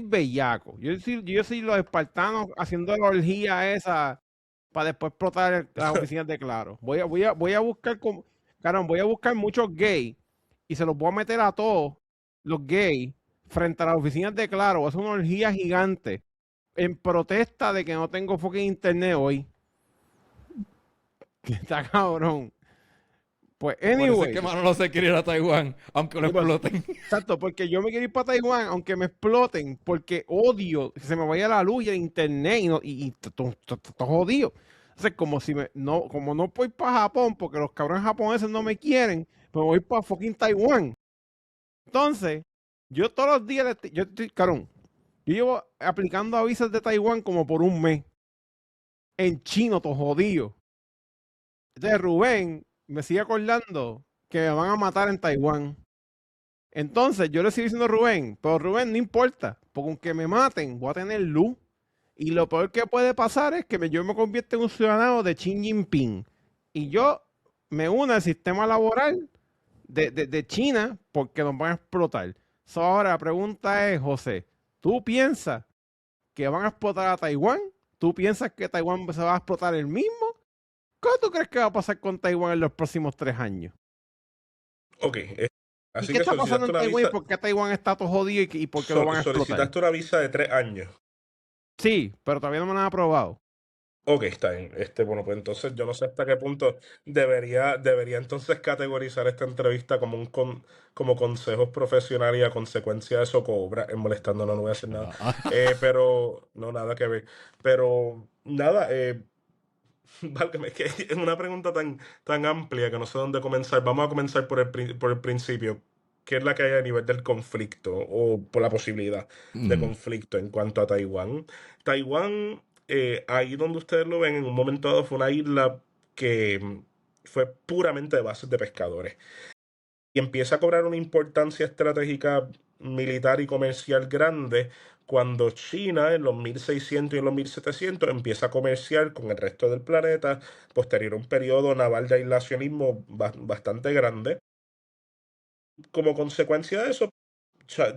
bellaco. Yo soy los espartanos haciendo la orgía esa para después explotar las oficinas de Claro. Voy a buscar caramba, voy a buscar muchos gays y se los voy a meter a todos los gays frente a las oficinas de Claro. Voy a hacer una orgía gigante en protesta de que no tengo fucking internet hoy. Que está cabrón. Pues Por eso es anyway, que Manolo se quiere ir a Taiwán, aunque lo sí, pues, exploten. exacto, porque yo me quiero ir para Taiwán, aunque me exploten, porque odio que se me vaya la luz y el internet y todo jodido. Entonces, como no voy para Japón, porque los cabrones japoneses no me quieren, pues voy para fucking Taiwán. Entonces, yo todos los días, yo estoy, cabrón, yo llevo aplicando avisos de Taiwán como por un mes, en chino, todo jodido. Entonces, Rubén me sigue acordando que me van a matar en Taiwán. Entonces, yo le sigo diciendo a Rubén, pero Rubén, no importa, porque aunque me maten, voy a tener luz. Y lo peor que puede pasar es que yo me convierta en un ciudadano de Xi Jinping. Y yo me uno al sistema laboral de China porque nos van a explotar. So, ahora la pregunta es, José, ¿tú piensas que van a explotar a Taiwán? ¿Tú piensas que Taiwán se va a explotar el mismo? ¿Qué tú crees que va a pasar con Taiwán en los próximos 3 años? Ok, ¿Y así qué que está pasando solicitaste en una Taiwán y visa, por qué Taiwán está todo jodido y por qué lo van a explotar? solicitaste una visa de 3 años. Sí, pero todavía no me lo han aprobado. Ok, está bien. Bueno, pues entonces yo no sé hasta qué punto debería entonces categorizar esta entrevista como como consejos profesionales y a consecuencia de eso cobra, molestando, no voy a decir nada. Pero, no, nada que ver. Pero, nada, válgame, es que es una pregunta tan amplia que no sé dónde comenzar. Vamos a comenzar por el principio. ¿Qué es la que hay a nivel del conflicto o por la posibilidad de Mm. conflicto en cuanto a Taiwán? Taiwán, ahí donde ustedes lo ven, en un momento dado fue una isla que fue puramente de bases de pescadores y empieza a cobrar una importancia estratégica militar y comercial grande cuando China en los 1600 y en los 1700 empieza a comerciar con el resto del planeta, posterior a un periodo naval de aislacionismo bastante grande. Como consecuencia de eso,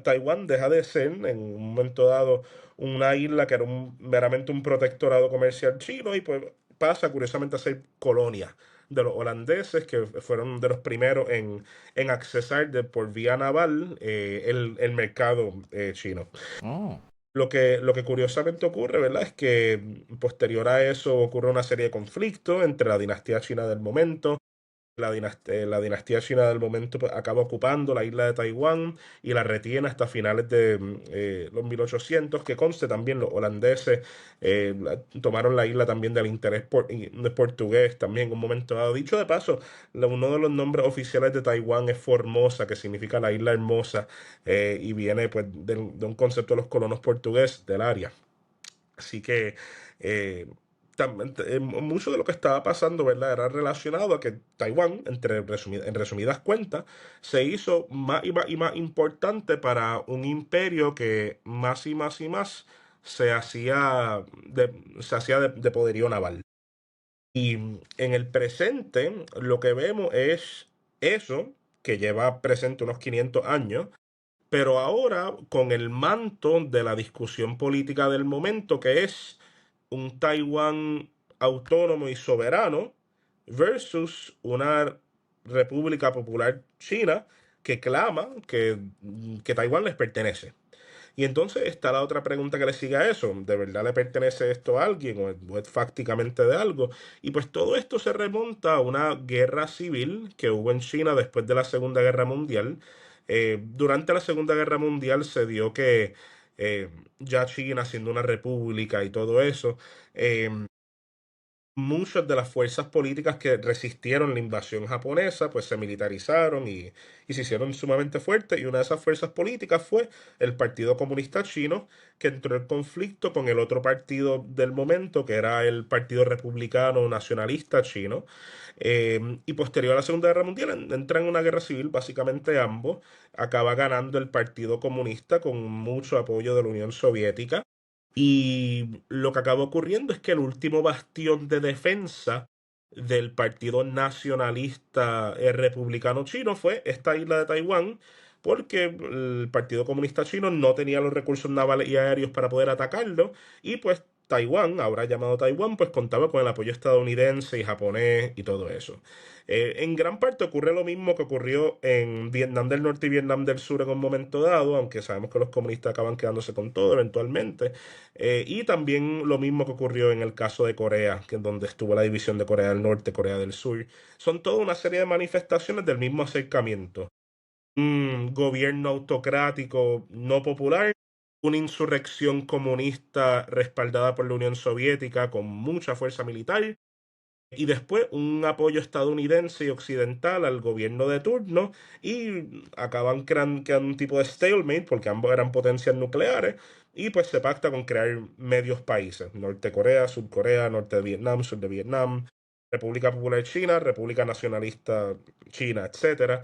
Taiwán deja de ser en un momento dado una isla que era meramente un protectorado comercial chino y pues pasa curiosamente a ser colonia de los holandeses que fueron de los primeros en accesar por vía naval el mercado chino. Oh. Lo que curiosamente ocurre, ¿verdad? Es que posterior a eso ocurre una serie de conflictos entre la dinastía china del momento. La dinastía china del momento pues, acaba ocupando la isla de Taiwán y la retiene hasta finales de los 1800, que conste también los holandeses tomaron la isla también del interés portugués también en un momento dado. Dicho de paso, uno de los nombres oficiales de Taiwán es Formosa, que significa la isla hermosa, y viene pues de un concepto de los colonos portugueses del área. Así que eh, mucho de lo que estaba pasando, ¿verdad? Era relacionado a que Taiwán, en resumidas cuentas, se hizo más y más y más importante para un imperio que más y más y más se hacía de poderío naval. Y en el presente, lo que vemos es eso, que lleva presente unos 500 años, pero ahora con el manto de la discusión política del momento, que es un Taiwán autónomo y soberano versus una República Popular China que clama que Taiwán les pertenece. Y entonces está la otra pregunta que le sigue a eso. ¿De verdad le pertenece esto a alguien o es fácticamente de algo? Y pues todo esto se remonta a una guerra civil que hubo en China después de la Segunda Guerra Mundial. Durante la Segunda Guerra Mundial se dio que ya China siendo una república y todo eso, eh, muchas de las fuerzas políticas que resistieron la invasión japonesa, pues se militarizaron y se hicieron sumamente fuertes. Y una de esas fuerzas políticas fue el Partido Comunista Chino, que entró en conflicto con el otro partido del momento, que era el Partido Republicano Nacionalista Chino. Y posterior a la Segunda Guerra Mundial entran en una guerra civil, básicamente ambos. Acaba ganando el Partido Comunista con mucho apoyo de la Unión Soviética. Y lo que acaba ocurriendo es que el último bastión de defensa del Partido Nacionalista Republicano Chino fue esta isla de Taiwán, porque el Partido Comunista Chino no tenía los recursos navales y aéreos para poder atacarlo, y pues Taiwán, ahora llamado Taiwán, pues contaba con el apoyo estadounidense y japonés y todo eso. En gran parte ocurre lo mismo que ocurrió en Vietnam del Norte y Vietnam del Sur en un momento dado, aunque sabemos que los comunistas acaban quedándose con todo eventualmente. Y también lo mismo que ocurrió en el caso de Corea, que es donde estuvo la división de Corea del Norte, Corea del Sur. Son toda una serie de manifestaciones del mismo acercamiento. Un gobierno autocrático no popular, una insurrección comunista respaldada por la Unión Soviética con mucha fuerza militar y después un apoyo estadounidense y occidental al gobierno de turno y acaban creando un tipo de stalemate porque ambos eran potencias nucleares y pues se pacta con crear medios países, Norte Corea, Sur Corea, Norte de Vietnam, Sur de Vietnam, República Popular China, República Nacionalista China, etcétera.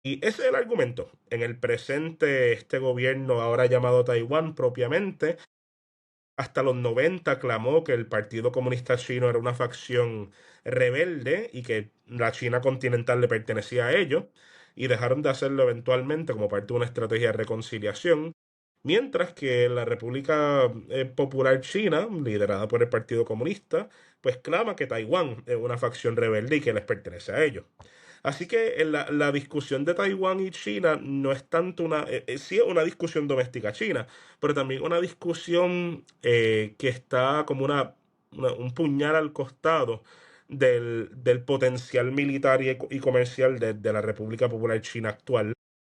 Y ese es el argumento. En el presente, este gobierno ahora llamado Taiwán propiamente hasta los 90 clamó que el Partido Comunista Chino era una facción rebelde y que la China continental le pertenecía a ellos, y dejaron de hacerlo eventualmente como parte de una estrategia de reconciliación, mientras que la República Popular China, liderada por el Partido Comunista, pues clama que Taiwán es una facción rebelde y que les pertenece a ellos. Así que la discusión de Taiwán y China no es tanto sí es una discusión doméstica china, pero también una discusión que está como un puñal al costado del potencial militar y comercial de la República Popular China actual,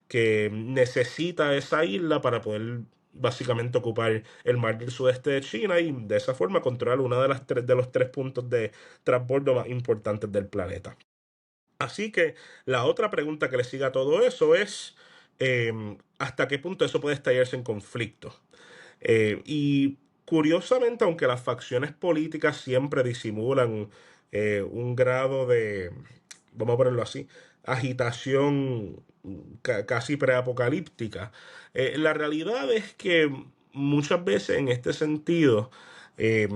que necesita esa isla para poder básicamente ocupar el mar del sudeste de China y de esa forma controlar una de los tres puntos de transbordo más importantes del planeta. Así que la otra pregunta que le sigue a todo eso es ¿hasta qué punto eso puede estallarse en conflicto? Y curiosamente, aunque las facciones políticas siempre disimulan un grado de, vamos a ponerlo así, agitación casi preapocalíptica, la realidad es que muchas veces en este sentido, eh,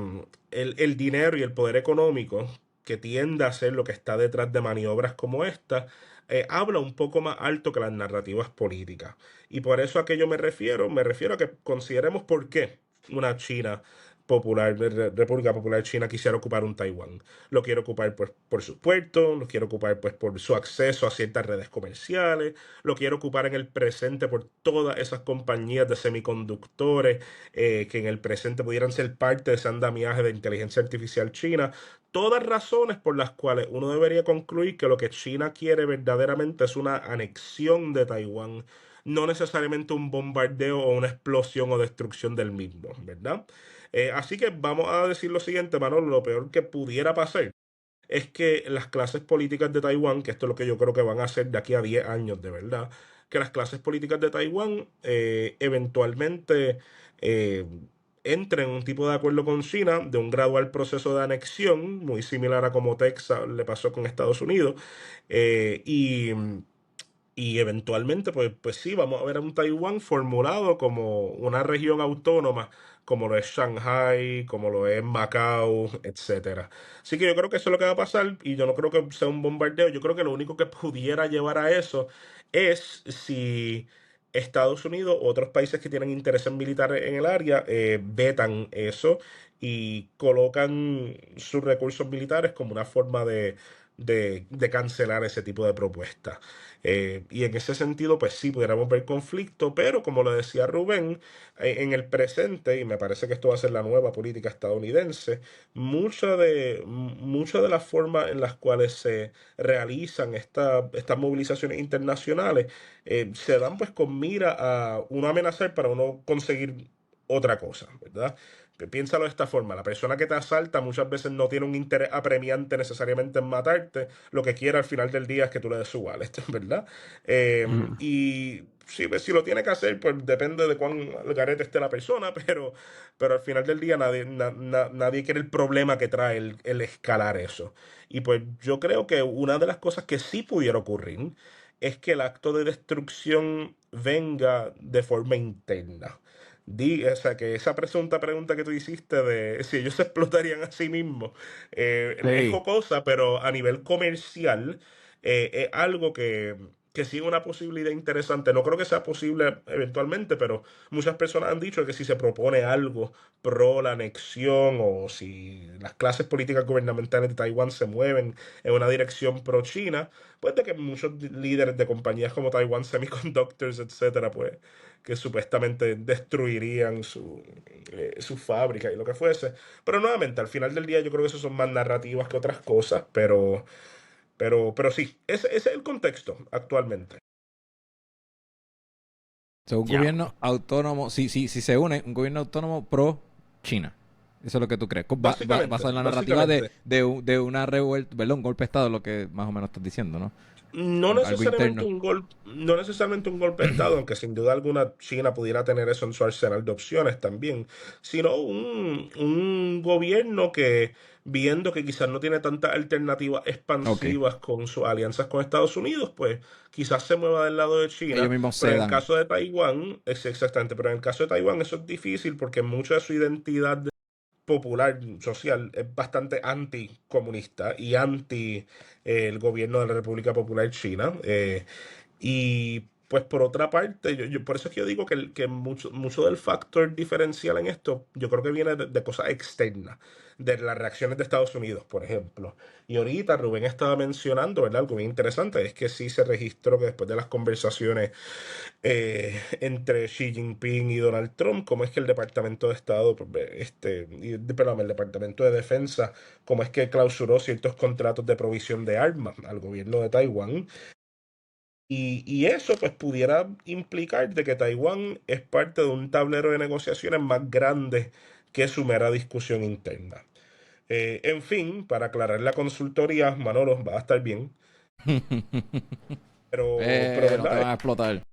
el dinero y el poder económico que tiende a ser lo que está detrás de maniobras como esta, habla un poco más alto que las narrativas políticas. Y por eso a qué yo me refiero a que consideremos por qué una China popular, República Popular China quisiera ocupar un Taiwán. Lo quiere ocupar pues, por sus puertos, lo quiere ocupar pues, por su acceso a ciertas redes comerciales, lo quiere ocupar en el presente por todas esas compañías de semiconductores que en el presente pudieran ser parte de ese andamiaje de inteligencia artificial china. Todas razones por las cuales uno debería concluir que lo que China quiere verdaderamente es una anexión de Taiwán, no necesariamente un bombardeo o una explosión o destrucción del mismo, ¿verdad? Así que vamos a decir lo siguiente, Manolo, lo peor que pudiera pasar es que las clases políticas de Taiwán, que esto es lo que yo creo que van a hacer de aquí a 10 años de verdad, que las clases políticas de Taiwán eventualmente eh, entren en un tipo de acuerdo con China de un gradual proceso de anexión, muy similar a como Texas le pasó con Estados Unidos, eh, y y eventualmente, pues sí, vamos a ver a un Taiwán formulado como una región autónoma, como lo es Shanghai, como lo es Macao, etcétera. Así que yo creo que eso es lo que va a pasar y yo no creo que sea un bombardeo. Yo creo que lo único que pudiera llevar a eso es si Estados Unidos u otros países que tienen intereses militares en el área vetan eso y colocan sus recursos militares como una forma de cancelar ese tipo de propuestas. Y en ese sentido, pues sí, pudiéramos ver conflicto, pero como lo decía Rubén, en el presente, y me parece que esto va a ser la nueva política estadounidense, muchas de las formas en las cuales se realizan estas movilizaciones internacionales se dan pues con mira a uno amenazar para uno conseguir otra cosa, ¿verdad? Piénsalo de esta forma, la persona que te asalta muchas veces no tiene un interés apremiante necesariamente en matarte, lo que quiere al final del día es que tú le des su wallet, ¿verdad? Ujú. Y sí, pues, si lo tiene que hacer, pues depende de cuán al garete esté la persona, pero al final del día nadie quiere el problema que trae el escalar eso. Y pues yo creo que una de las cosas que sí pudiera ocurrir es que el acto de destrucción venga de forma interna. O sea, que esa pregunta que tú hiciste de si ellos se explotarían a sí mismos es Sí, jocosa, pero a nivel comercial es algo que sí es una posibilidad interesante. No creo que sea posible eventualmente, pero muchas personas han dicho que si se propone algo pro la anexión o si las clases políticas gubernamentales de Taiwán se mueven en una dirección pro China, pues de que muchos líderes de compañías como Taiwan Semiconductors, etcétera, pues que supuestamente destruirían su fábrica y lo que fuese. Pero nuevamente, al final del día yo creo que eso son más narrativas que otras cosas, pero sí, ese es el contexto actualmente. So, un diablo. gobierno autónomo, si se une, un gobierno autónomo pro China. Eso es lo que tú crees. Basado en la narrativa Básicamente. de una revuelta, ¿verdad? Un golpe de Estado, lo que más o menos estás diciendo, ¿no? Algo interno. No necesariamente un golpe de Estado, aunque sin duda alguna China pudiera tener eso en su arsenal de opciones también, sino un gobierno que, viendo que quizás no tiene tantas alternativas Ok. expansivas con sus alianzas con Estados Unidos, pues quizás se mueva del lado de Ellos China, mismos pero en el cedan. caso de Taiwán, es exactamente, pero en el caso de Taiwán eso es difícil porque mucha de su identidad popular social es bastante anticomunista y anti el gobierno de la República Popular China. Y Pues por otra parte, por eso es que yo digo que mucho del factor diferencial en esto, yo creo que viene de cosas externas, de las reacciones de Estados Unidos, por ejemplo. Y ahorita Rubén estaba mencionando, ¿verdad? Algo bien interesante, es que sí se registró que después de las conversaciones entre Xi Jinping y Donald Trump, cómo es que el Departamento de Estado, perdón, el Departamento de Defensa, cómo es que clausuró ciertos contratos de provisión de armas al gobierno de Taiwán. Y eso pues pudiera implicar de que Taiwán es parte de un tablero de negociaciones más grande que su mera discusión interna. En fin, para aclarar la consultoría, Manolo, va a estar bien. Pero No te verdad, van a explotar.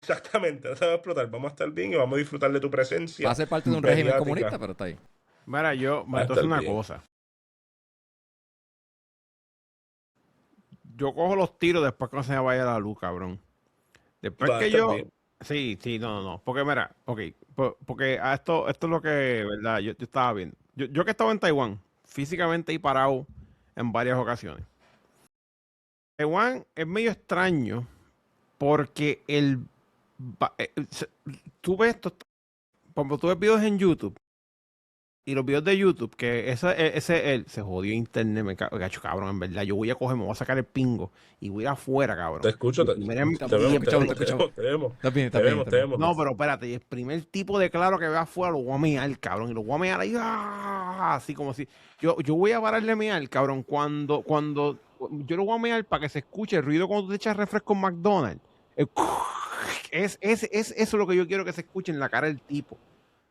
exactamente, no se va a explotar. Vamos a estar bien y vamos a disfrutar de tu Va a presencia ser parte de un régimen mediática. comunista, pero está ahí. Mira, Va a entonces estar una bien. cosa. Yo cojo los tiros después que no se me vaya la luz, cabrón. Después Va a que estar yo... bien. Sí, no. Porque mira, ok. Porque esto es lo que, ¿verdad? Yo estaba viendo. Yo que estaba en Taiwán, físicamente he parado en varias ocasiones. Taiwán es medio extraño porque tú ves esto, cuando tú ves videos en YouTube y los videos de YouTube, que él se jodió internet, gacho, cabrón, en verdad. Yo voy a coger, me voy a sacar el pingo y voy a ir afuera, Te cabrón. escucho, Y el primer, Te te y vemos, el te escuchamos, te vemos, te escuchamos. vemos, te vemos, Estás bien, te estás bien, vemos, estás te bien. vemos. No, pero espérate, y el primer tipo de claro que vea afuera lo voy a mear, cabrón, y lo voy a mear ahí, así como si. Yo voy a pararle a mear, cabrón, cuando yo lo voy a mear para que se escuche el ruido cuando tú te echas refresco en McDonald's. El eso es lo que yo quiero que se escuche en la cara del tipo,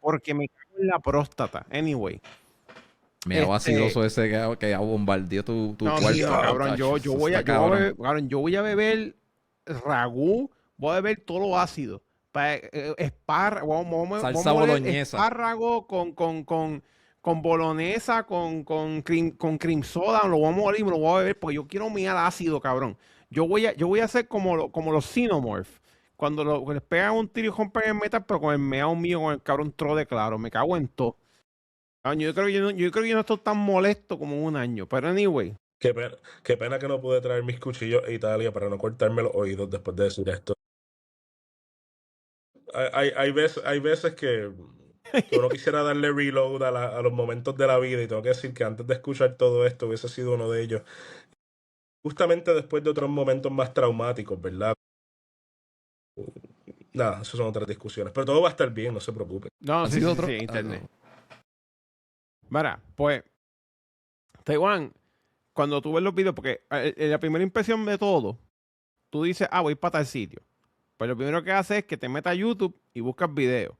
porque me cago en la próstata. Anyway, Me ha acidoso ese que bombardeó tu no, sí, cuarto. no, Ya, cabrón, Tacho, eso está cabrón. yo voy a beber ragú, voy a beber todo lo ácido. Espárrago, vamos Salsa a moler boloñesa. espárrago con bolonesa, con cream soda, lo vamos a moler y me lo voy a beber porque yo quiero mirar ácido, cabrón. Yo voy a hacer como los Xenomorph. Cuando les pegan un tiro y rompen el metal, pero con el meao mío, con el cabrón tro de claro, me cago en todo. Cabrón, yo creo que yo no estoy tan molesto como en un año, pero anyway. qué pena que no pude traer mis cuchillos a Italia para no cortarme los oídos después de decir esto. Hay veces que uno quisiera darle reload a los momentos de la vida y tengo que decir que antes de escuchar todo esto hubiese sido uno de ellos. Justamente después de otros momentos más traumáticos, ¿verdad? Nada, esas son otras discusiones. Pero todo va a estar bien, no se preocupe. No, ¿Ha sí, sido sí, otro? sí, internet. Mira, pues, Taiwán, cuando tú ves los videos, porque la primera impresión de todo, tú dices, voy para tal sitio. Pues lo primero que haces es que te metas a YouTube y buscas videos.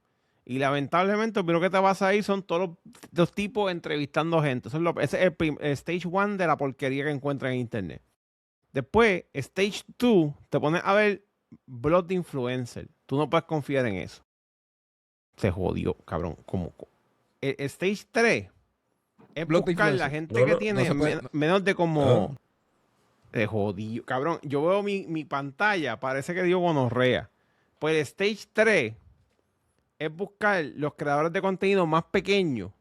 Y lamentablemente, lo primero que te vas a ir son todos los tipos entrevistando gente. Ese es el stage one de la porquería que encuentras en internet. Después, stage 2, te pones a ver blog de influencer. Tú no puedes confiar en eso. Se jodió, cabrón. El stage 3 es Blog de buscar la influencer. gente No, que no, No tiene se puede. menos de ah, como de jodido. Cabrón, yo veo mi pantalla, parece que digo gonorrea. Pues el stage 3 es buscar los creadores de contenido más pequeños.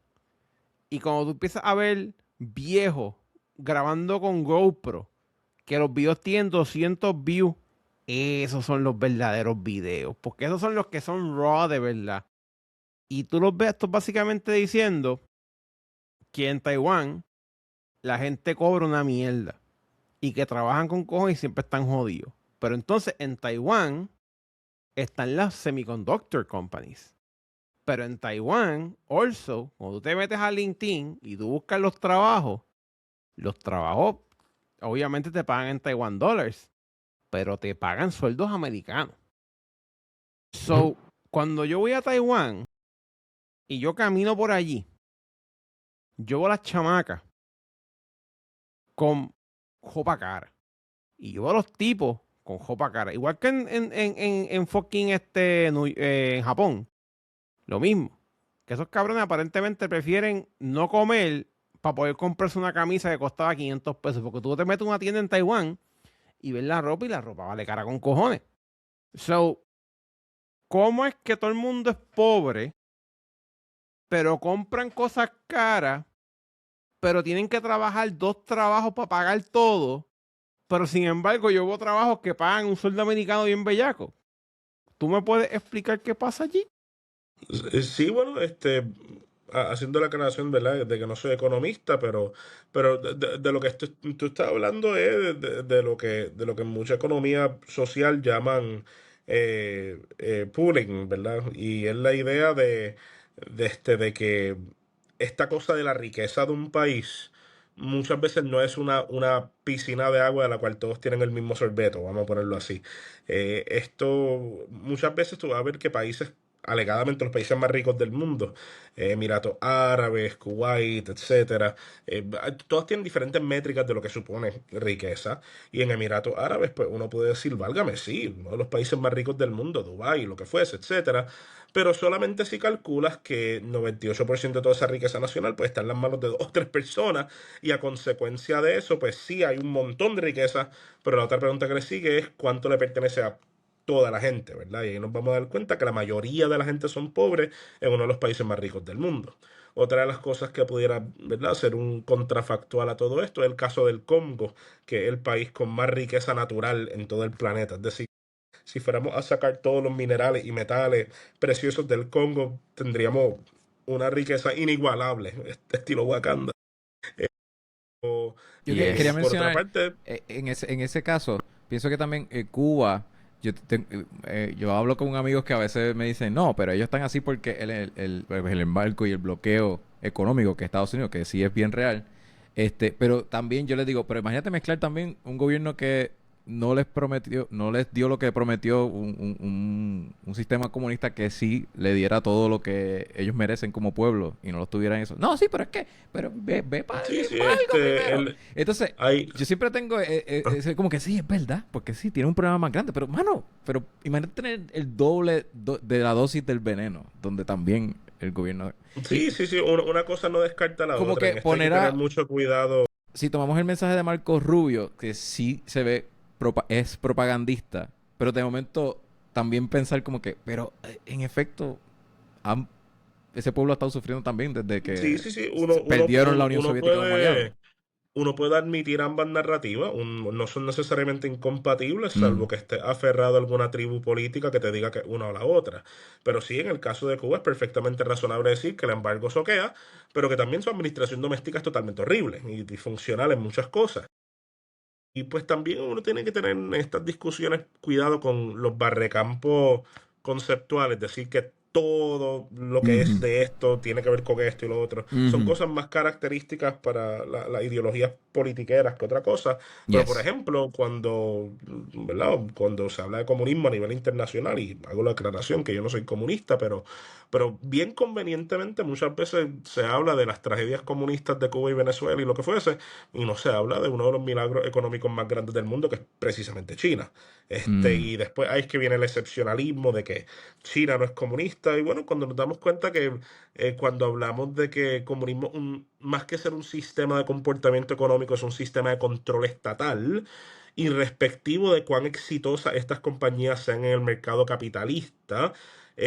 Y cuando tú empiezas a ver viejos grabando con GoPro, que los videos tienen 200 views, esos son los verdaderos videos. Porque esos son los que son raw de verdad. Y tú los ves, esto básicamente diciendo que en Taiwán la gente cobra una mierda y que trabajan con cojones y siempre están jodidos. Pero entonces en Taiwán están las semiconductor companies. Pero en Taiwán, also, cuando tú te metes a LinkedIn y tú buscas los trabajos obviamente te pagan en Taiwan dollars, pero te pagan sueldos americanos. So, cuando yo voy a Taiwán y yo camino por allí, yo veo a las chamacas con jopa cara. Y yo veo a los tipos con jopa cara. Igual que en fucking en Japón. Lo mismo. Que esos cabrones aparentemente prefieren no comer para poder comprarse una camisa que costaba 500 pesos. Porque tú te metes en una tienda en Taiwán y ves la ropa y la ropa vale cara con cojones. So, ¿cómo es que todo el mundo es pobre, pero compran cosas caras, pero tienen que trabajar 2 trabajos para pagar todo? pero sin embargo yo veo trabajos que pagan un sueldo americano bien bellaco. ¿Tú me puedes explicar qué pasa allí? Sí, bueno, haciendo la aclaración, ¿verdad? De que no soy economista, pero de lo que tú estás hablando es de lo que en mucha economía social llaman pooling, ¿verdad? Y es la idea de que esta cosa de la riqueza de un país muchas veces no es una piscina de agua de la cual todos tienen el mismo sorbeto, vamos a ponerlo así. Muchas veces tú vas a ver que países, alegadamente los países más ricos del mundo, Emiratos Árabes, Kuwait, etcétera, todos tienen diferentes métricas de lo que supone riqueza. Y en Emiratos Árabes, pues uno puede decir, válgame, sí, uno de los países más ricos del mundo, Dubái, lo que fuese, etcétera. Pero solamente si calculas que 98% de toda esa riqueza nacional pues está en las manos de dos o tres personas y a consecuencia de eso pues sí hay un montón de riqueza, pero la otra pregunta que le sigue es cuánto le pertenece a toda la gente, ¿verdad? Y ahí nos vamos a dar cuenta que la mayoría de la gente son pobres en uno de los países más ricos del mundo. Otra de las cosas que pudiera, ¿verdad?, ser un contrafactual a todo esto es el caso del Congo, que es el país con más riqueza natural en todo el planeta. Es decir, si fuéramos a sacar todos los minerales y metales preciosos del Congo, tendríamos una riqueza inigualable, estilo Wakanda. O, Quería Yes. por otra mencionar, parte, en ese caso, pienso que también Cuba, yo hablo con amigos que a veces me dicen, no, pero ellos están así porque el embargo y el bloqueo económico que Estados Unidos, que sí es bien real, pero también yo les digo, pero imagínate mezclar también un gobierno que no les prometió, no les dio lo que prometió un sistema comunista que sí le diera todo lo que ellos merecen como pueblo y no los tuvieran eso. No, sí, pero es que, pero ve para el sí, sí, embargo primero. Entonces, hay, yo siempre tengo como que sí, es verdad, porque sí, tiene un problema más grande, pero mano, pero imagínate tener el doble de la dosis del veneno, donde también el gobierno... Y sí, sí, sí, una cosa no descarta la como otra. que En esto hay que poner tener a... mucho cuidado. Si tomamos el mensaje de Marco Rubio, que sí se ve, es propagandista, pero de momento también pensar como que, pero en efecto, han- ese pueblo ha estado sufriendo también desde Sí, que sí, sí, perdieron la Unión Soviética como aliado. uno puede admitir ambas narrativas, no son necesariamente incompatibles, Ujú. salvo que esté aferrado a alguna tribu política que te diga que una o la otra. Pero sí, en el caso de Cuba es perfectamente razonable decir que el embargo soquea, pero que también su administración doméstica es totalmente horrible y disfuncional en muchas cosas. Y pues también uno tiene que tener en estas discusiones cuidado con los barrecampos conceptuales, decir que todo lo que es Ujú. de esto tiene que ver con esto y lo otro. Son Ujú. cosas más características para las ideologías politiqueras que otra cosa. Pero por Yes. ejemplo, ¿verdad? Cuando se habla de comunismo a nivel internacional, y hago la aclaración que yo no soy comunista, pero bien convenientemente muchas veces se habla de las tragedias comunistas de Cuba y Venezuela y lo que fuese y no se habla de uno de los milagros económicos más grandes del mundo, que es precisamente China. Mm. Y después ahí es que viene el excepcionalismo de que China no es comunista. Y bueno, cuando nos damos cuenta que cuando hablamos de que comunismo, más que ser un sistema de comportamiento económico, es un sistema de control estatal, irrespectivo de cuán exitosas estas compañías sean en el mercado capitalista,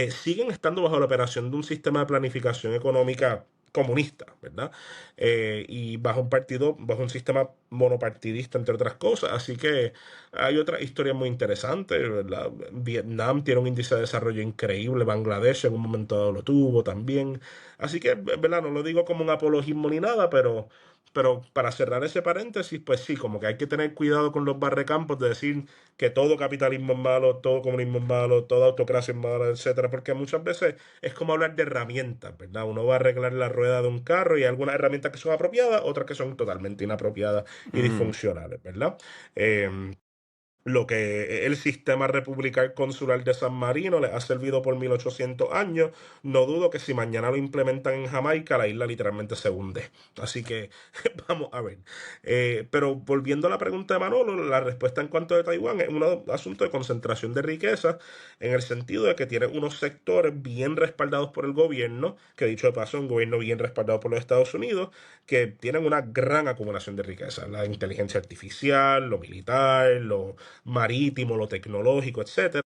siguen estando bajo la operación de un sistema de planificación económica comunista, ¿verdad? Y bajo un sistema monopartidista, entre otras cosas. Así que hay otra historia muy interesante, ¿verdad? Vietnam tiene un índice de desarrollo increíble, Bangladesh en un momento dado lo tuvo también. Así que, ¿verdad? No lo digo como un apologismo ni nada, pero para cerrar ese paréntesis, pues sí, como que hay que tener cuidado con los barrecampos de decir que todo capitalismo es malo, todo comunismo es malo, toda autocracia es mala, etcétera, porque muchas veces es como hablar de herramientas, ¿verdad? Uno va a arreglar la rueda de un carro y hay algunas herramientas que son apropiadas, otras que son totalmente inapropiadas y Mm. disfuncionales, ¿verdad? Lo que el sistema republicano consular de San Marino les ha servido por 1800 años. No dudo que si mañana lo implementan en Jamaica, la isla literalmente se hunde. Así que vamos a ver. Pero volviendo a la pregunta de Manolo, la respuesta en cuanto a Taiwán es un asunto de concentración de riqueza, en el sentido de que tiene unos sectores bien respaldados por el gobierno, que dicho de paso, un gobierno bien respaldado por los Estados Unidos, que tienen una gran acumulación de riqueza. La inteligencia artificial, lo militar, lo marítimo, lo tecnológico, etcétera.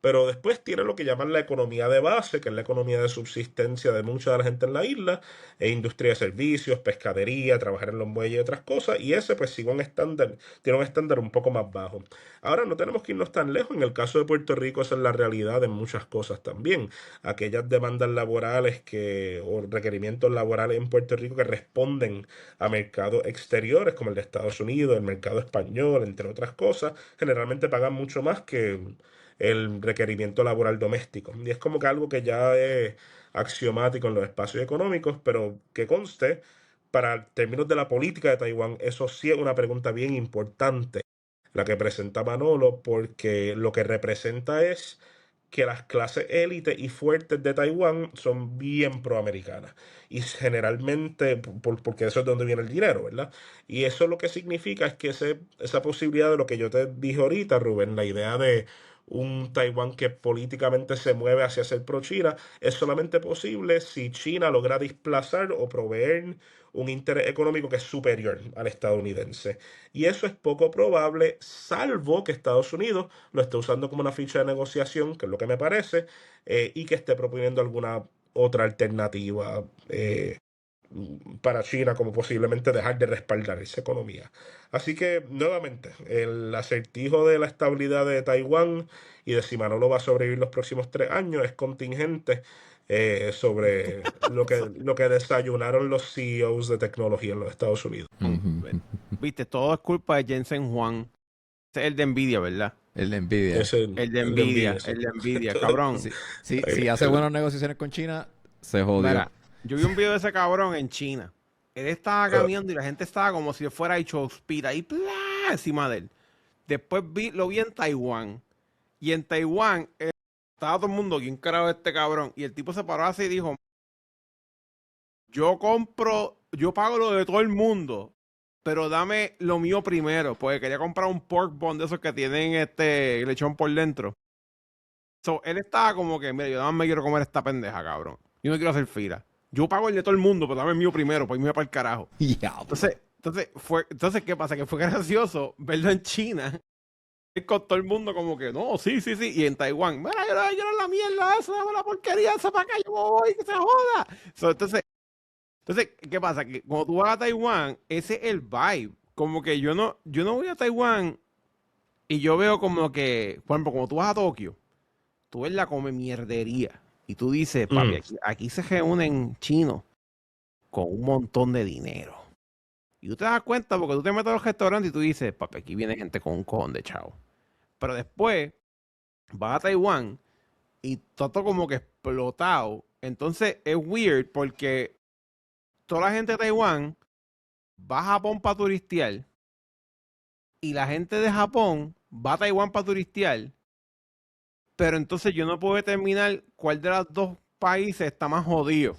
pero después tiene lo que llaman la economía de base, que es la economía de subsistencia de mucha de la gente en la isla, e industria de servicios, pescadería, trabajar en los muelles y otras cosas, y ese pues sigue un estándar, tiene un estándar un poco más bajo. Ahora no tenemos que irnos tan lejos, en el caso de Puerto Rico esa es la realidad en muchas cosas también. Aquellas demandas laborales o requerimientos laborales en Puerto Rico que responden a mercados exteriores como el de Estados Unidos, el mercado español, entre otras cosas, generalmente pagan mucho más que el requerimiento laboral doméstico. Y es como que algo que ya es axiomático en los espacios económicos, pero que conste, para términos de la política de Taiwán, eso sí es una pregunta bien importante, la que presenta Manolo, porque lo que representa es que las clases élite y fuertes de Taiwán son bien proamericanas. Y generalmente, porque eso es de donde viene el dinero, ¿verdad? Y eso lo que significa es que esa posibilidad de lo que yo te dije ahorita, Rubén, la idea de un Taiwán que políticamente se mueve hacia ser pro-China, es solamente posible si China logra desplazar o proveer un interés económico que es superior al estadounidense. Y eso es poco probable, salvo que Estados Unidos lo esté usando como una ficha de negociación, que es lo que me parece, y que esté proponiendo alguna otra alternativa para China, como posiblemente dejar de respaldar esa economía. Así que, nuevamente, el acertijo de la estabilidad de Taiwán y de si Manolo va a sobrevivir los próximos 3 años es contingente sobre lo que desayunaron los CEOs de tecnología en los Estados Unidos. Viste, todo es culpa de Jensen Huang. Ese es el de Nvidia, ¿verdad? El de Nvidia. El de el Nvidia, sí. el de Nvidia, cabrón. Si hace buenas negociaciones con China, se jodió. Mira, yo vi un video de ese cabrón en China. Él estaba caminando y la gente estaba como si fuera hecho speed ahí, ¡plá! Encima de él. Después lo vi en Taiwán. Y en Taiwán estaba todo el mundo, ¿quién carajo es este cabrón? Y el tipo se paró así y dijo, yo pago lo de todo el mundo, pero dame lo mío primero, porque quería comprar un pork bun de esos que tienen lechón por dentro. So, él estaba como que, mira, yo nada más me quiero comer esta pendeja, cabrón. Yo no quiero hacer fila. Yo pago el de todo el mundo, pero dame el mío primero, pues irme para el carajo. Entonces, ¿qué pasa? Que fue gracioso verlo en China. Con todo el mundo como que, no, sí. Y en Taiwán, mira, yo no la mierda esa, dame la porquería esa para acá, yo voy, que se joda. So, entonces, ¿qué pasa? Que cuando tú vas a Taiwán, ese es el vibe. Como que yo no voy a Taiwán y yo veo como que, por ejemplo, como tú vas a Tokio, tú ves la come mierdería y tú dices, papi, aquí se reúnen chinos con un montón de dinero. Y tú te das cuenta porque tú te metes a los restaurantes y tú dices, papi, aquí viene gente con un cojón de chavo. Pero después vas a Taiwán y está todo como que explotado. Entonces es weird porque toda la gente de Taiwán va a Japón para turistear y la gente de Japón va a Taiwán para turistear. Pero entonces yo no puedo determinar cuál de los dos países está más jodido.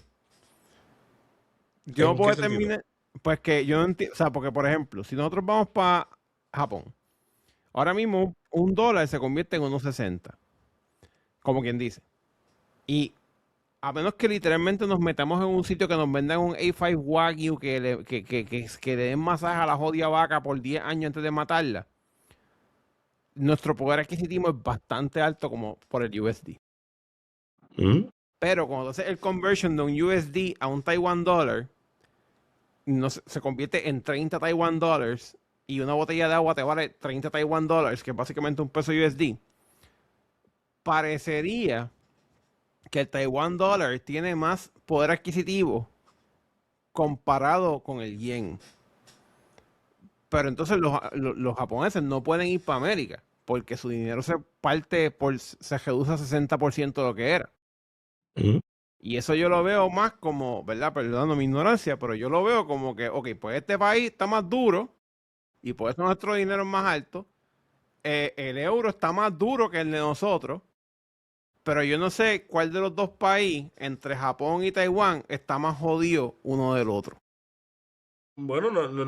Yo no puedo determinar, pues que yo no entiendo, o sea, porque por ejemplo, si nosotros vamos para Japón, ahora mismo $1 se convierte en 1.60, como quien dice. Y a menos que literalmente nos metamos en un sitio que nos vendan un A5 Wagyu que le den masaje a la jodida vaca por 10 años antes de matarla, nuestro poder adquisitivo es bastante alto como por el USD. Pero cuando haces el conversion de un USD a un Taiwan dollar, no se convierte en 30 Taiwan dollars y una botella de agua te vale 30 Taiwan dollars, que es básicamente un peso USD. Parecería que el Taiwan dollar tiene más poder adquisitivo comparado con el yen. Pero entonces los japoneses no pueden ir para América porque su dinero se reduce a 60% de lo que era. Y eso yo lo veo más como, ¿verdad? Perdonando mi ignorancia, pero yo lo veo como que, ok, pues este país está más duro y por eso nuestro dinero es más alto. El euro está más duro que el de nosotros, pero yo no sé cuál de los dos países, entre Japón y Taiwán, está más jodido uno del otro. Bueno, a mí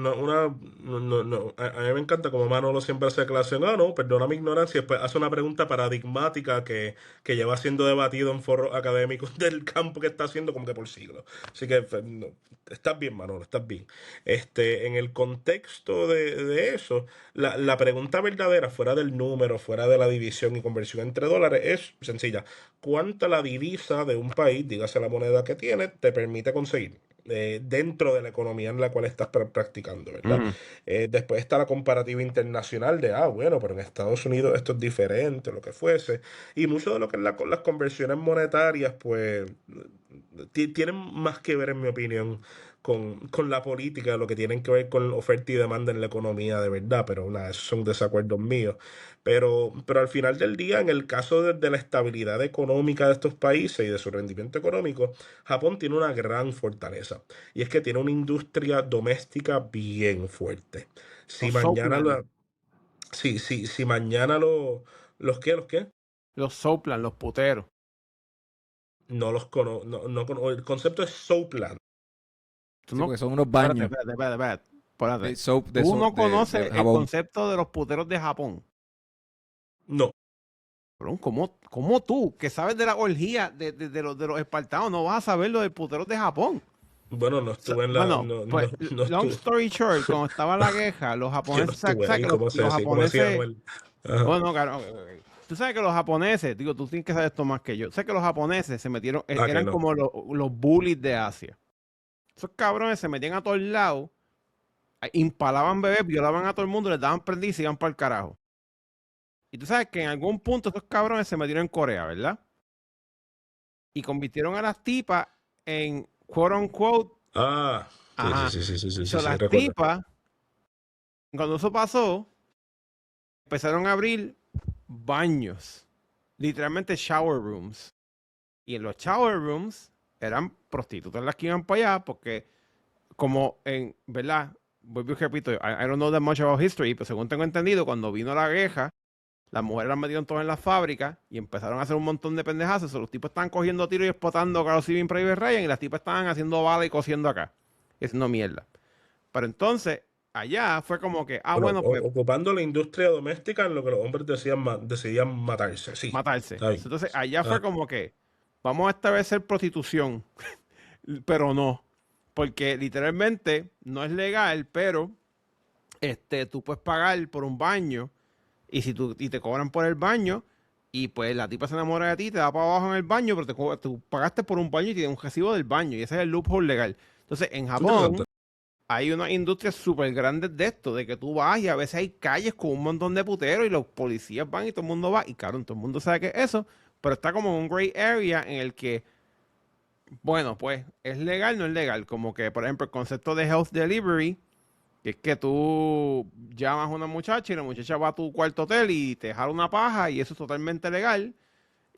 me encanta como Manolo siempre hace aclaración, no, perdona mi ignorancia, después hace una pregunta paradigmática que lleva siendo debatido en foros académicos del campo que está haciendo como que por siglos. Así que no, estás bien, Manolo, estás bien. En el contexto de eso, la pregunta verdadera, fuera del número, fuera de la división y conversión entre dólares, es sencilla. ¿Cuánta la divisa de un país, dígase la moneda que tiene, te permite conseguir? Dentro de la economía en la cual estás practicando, ¿verdad? Ujú. Después está la comparativa internacional de, bueno, pero en Estados Unidos esto es diferente, lo que fuese. Y mucho de lo que es las conversiones monetarias, pues, tienen más que ver, en mi opinión, con la política, lo que tienen que ver con oferta y demanda en la economía de verdad, pero nada, esos son desacuerdos míos. Pero al final del día, en el caso de la estabilidad económica de estos países y de su rendimiento económico, Japón tiene una gran fortaleza y es que tiene una industria doméstica bien fuerte. Si Los mañana soplan, la, si mañana los qué, los soplan, los puteros. no los conozco, el concepto es Soapland. Tú Sí, no, porque son unos espérate, baños espérate, espérate, espérate, espérate. de soap, Tú no de conoces el jabón. concepto de los puteros de Japón. No, Cabrón, ¿cómo tú, que sabes de la orgía de los espartanos, no vas a saber lo de puteros de Japón? bueno, no estuve en la, Bueno, no, pues, no, no long estuve, story short, cuando estaba la guerra, los yo no japoneses, estuve ¿sabes ahí, que los, ¿cómo se los decía? ¿Cómo hacía japoneses, Anuel? Ajá. bueno, claro, tú sabes que los japoneses, digo, tú tienes que saber esto más que yo, sé que los japoneses se metieron, Ah, que eran no. como los bullies de Asia. Esos cabrones se metían a todos lados, impalaban bebés, violaban a todo el mundo, les daban prendiz y se iban para el carajo. Y tú sabes que en algún punto esos cabrones se metieron en Corea, ¿verdad? Y convirtieron a las tipas en quote unquote, Ah, sí, sí, ajá. sí, sí, sí, sí, sí, Son sí, las recuerdo. tipas, cuando eso pasó, empezaron a abrir baños, literalmente shower rooms. Y en los shower rooms eran prostitutas las que iban para allá, porque como en, ¿verdad? Vuelvo y repito, I don't know that much about history, pero según tengo entendido, cuando vino la guerra, las mujeres las metieron todas en las fábricas y empezaron a hacer un montón de pendejazos. Los tipos estaban cogiendo tiros y explotando Carlos Civil Private Ryan y las tipas estaban haciendo bala y cosiendo acá. Y haciendo mierda. Pero entonces, allá fue como que, Bueno, bueno, pues ocupando la industria doméstica en lo que los hombres decidían matarse, sí. matarse. Está bien. Entonces, allá Ah, fue como que, vamos a establecer prostitución, pero no. Porque literalmente no es legal, pero tú puedes pagar por un baño y te cobran por el baño y pues la tipa se enamora de ti, te da para abajo en el baño, pero tú pagaste por un baño y tienes un recibo del baño y ese es el loophole legal. Entonces, en interesante. Japón hay unas industrias súper grandes de esto, de que tú vas y a veces hay calles con un montón de puteros y los policías van y todo el mundo va y claro, todo el mundo sabe que es eso, pero está como en un gray area en el que, bueno, pues es legal, no es legal, como que por ejemplo el concepto de health delivery, que es que tú llamas a una muchacha y la muchacha va a tu cuarto hotel y te jala una paja y eso es totalmente legal.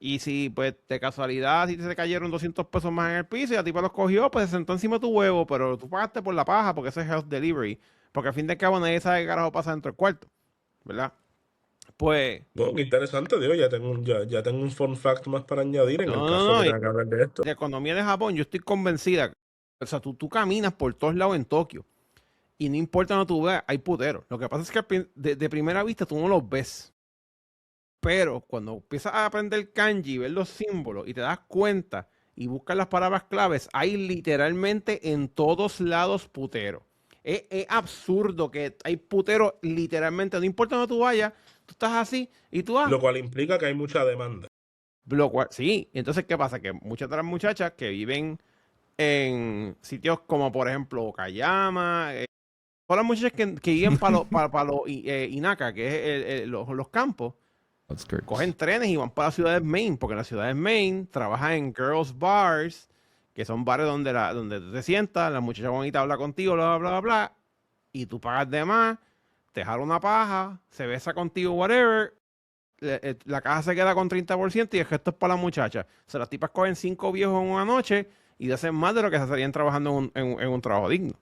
Y si, pues, de casualidad, si te cayeron 200 pesos más en el piso y a ti los cogió, pues se sentó encima de tu huevo, pero tú pagaste por la paja porque eso es health delivery. Porque al fin de cabo nadie sabe qué carajo pasa dentro del cuarto, ¿verdad? Pues, Bueno, qué interesante, digo, ya tengo un fun fact más para añadir en no, el no, caso no. que Y tenga que hablar de esto. la economía de Japón, yo estoy convencida. O sea, tú caminas por todos lados en Tokio y no importa donde tú veas, hay puteros. Lo que pasa es que de primera vista tú no los ves. Pero cuando empiezas a aprender kanji, ver los símbolos y te das cuenta y buscas las palabras claves, hay literalmente en todos lados putero. Es absurdo que hay putero literalmente, no importa donde tú vayas, tú estás así y tú, Lo cual implica que hay mucha demanda. sí. Entonces, ¿qué pasa? Que muchas de las muchachas que viven en sitios como, por ejemplo, Okayama, todas las muchachas que viven para los Inaka, que es los campos, Outskirts. cogen trenes y van para las ciudades main, porque en las ciudades main trabajan en girls bars, que son bares donde tú te sientas, la muchacha bonita habla contigo, bla, bla, bla, bla, y tú pagas de más, te jala una paja, se besa contigo, whatever, la caja se queda con 30% y el gesto es para la muchacha. O sea, las tipas cogen 5 viejos en una noche y hacen más de lo que se estarían trabajando en un trabajo digno.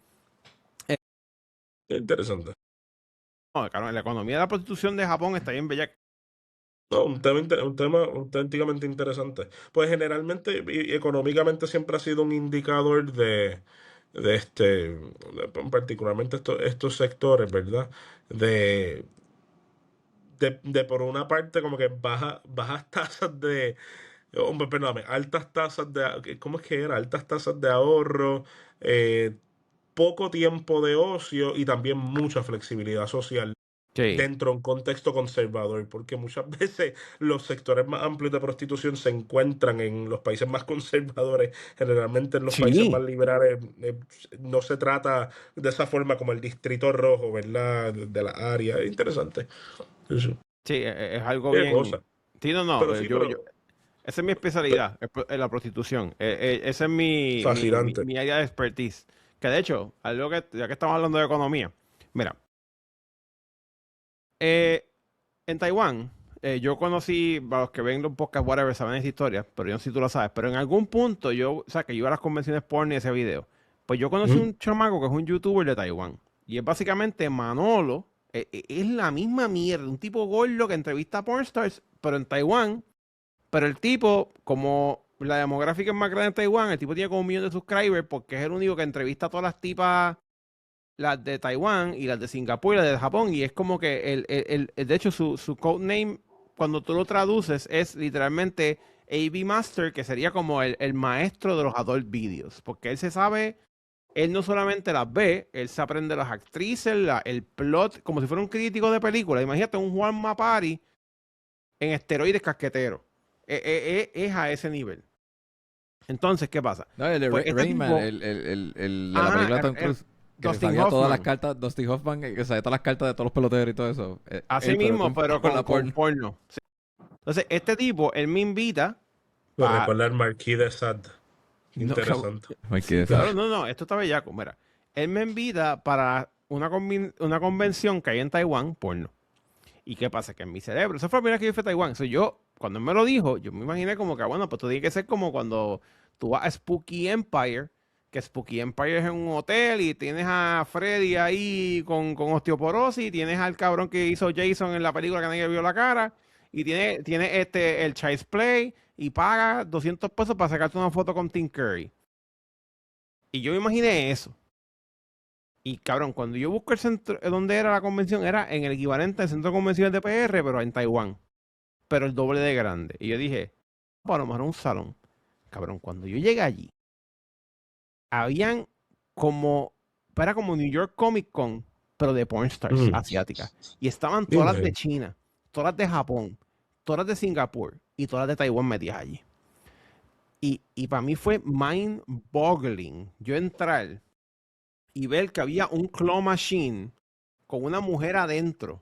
Qué interesante. No, claro, la economía de la prostitución de Japón está bien bella. No, un tema auténticamente interesante. Pues generalmente y económicamente siempre ha sido un indicador particularmente estos sectores, ¿verdad? De, de por una parte como que bajas tasas de, hombre, perdóname, altas tasas de, ¿cómo es que era? Altas tasas de ahorro, eh, poco tiempo de ocio y también mucha flexibilidad social Sí. dentro de un contexto conservador, porque muchas veces los sectores más amplios de prostitución se encuentran en los países más conservadores, generalmente en los países más Sí. liberales. No se trata de esa forma como el distrito rojo, ¿verdad? De la área. Es interesante. Sí, sí. Sí, es algo Qué bien. cosa. Sí, no, Pero no. sí, Esa es mi especialidad, la prostitución. Esa es fascinante. mi área de expertise. Que de hecho, algo que, ya que estamos hablando de economía, mira, eh, en Taiwán, yo conocí, para los que ven los podcasts, whatever, saben esa historia, pero yo no sé si tú lo sabes, pero en algún punto yo, o sea, que yo iba a las convenciones porno y ese video, pues yo conocí Ujú. un chamaco que es un youtuber de Taiwán. Y es básicamente Manolo, es la misma mierda, un tipo gordo que entrevista a pornstars, pero en Taiwán. Pero el tipo, como la demográfica es más grande en Taiwán, el tipo tiene como 1 millón de subscribers porque es el único que entrevista a todas las tipas, las de Taiwán y las de Singapur y las de Japón. Y es como que, de hecho, su codename, cuando tú lo traduces, es literalmente A.B. Master, que sería como el maestro de los adult videos. Porque él se sabe, él no solamente las ve, él se aprende las actrices, el plot, como si fuera un crítico de película. Imagínate un Juan Mapari en esteroides casqueteros. Es a ese nivel. Entonces, ¿qué pasa? No, el de Pues este Rain Man, tipo, el de la ajá, película Tom Cruise, que se Dustin sabía todas las Hoffman, cartas, Dustin Hoffman, que sabía todas las cartas de todos los peloteros y todo eso. así Él, pero mismo, con, pero con la con porno. porno. Sí. Entonces, este tipo, él me invita Me para... recuerda al Marquis de Sade. No, cabrón, Interesante. Ay, qué cabrón, desastre. no, esto está bellaco. Mira, él me invita para una convención que hay en Taiwán, porno. ¿Y qué pasa? Que en mi cerebro, esa fue la primera vez que yo fui a Taiwán. Yo, cuando él me lo dijo, yo me imaginé como que, bueno, pues tú tiene que ser como cuando tú vas a Spooky Empire, que Spooky Empire es en un hotel y tienes a Freddy ahí con osteoporosis, y tienes al cabrón que hizo Jason en la película que nadie vio la cara, y tiene el Child's Play, y paga 200 pesos para sacarte una foto con Tim Curry. Y yo me imaginé eso. Y cabrón, cuando yo busco el centro, donde era la convención, era en el equivalente al centro de convenciones de PR, pero en Taiwán, pero el doble de grande. Y yo dije, bueno, más un salón. Cabrón, cuando yo llegué allí, habían como, era como New York Comic Con, pero de pornstars Mm. asiáticas. Y estaban Me todas las de imagino. China, todas las de Japón, todas las de Singapur y todas las de Taiwán metidas allí. Y para mí fue mind-boggling yo entrar y ver que había un claw machine con una mujer adentro.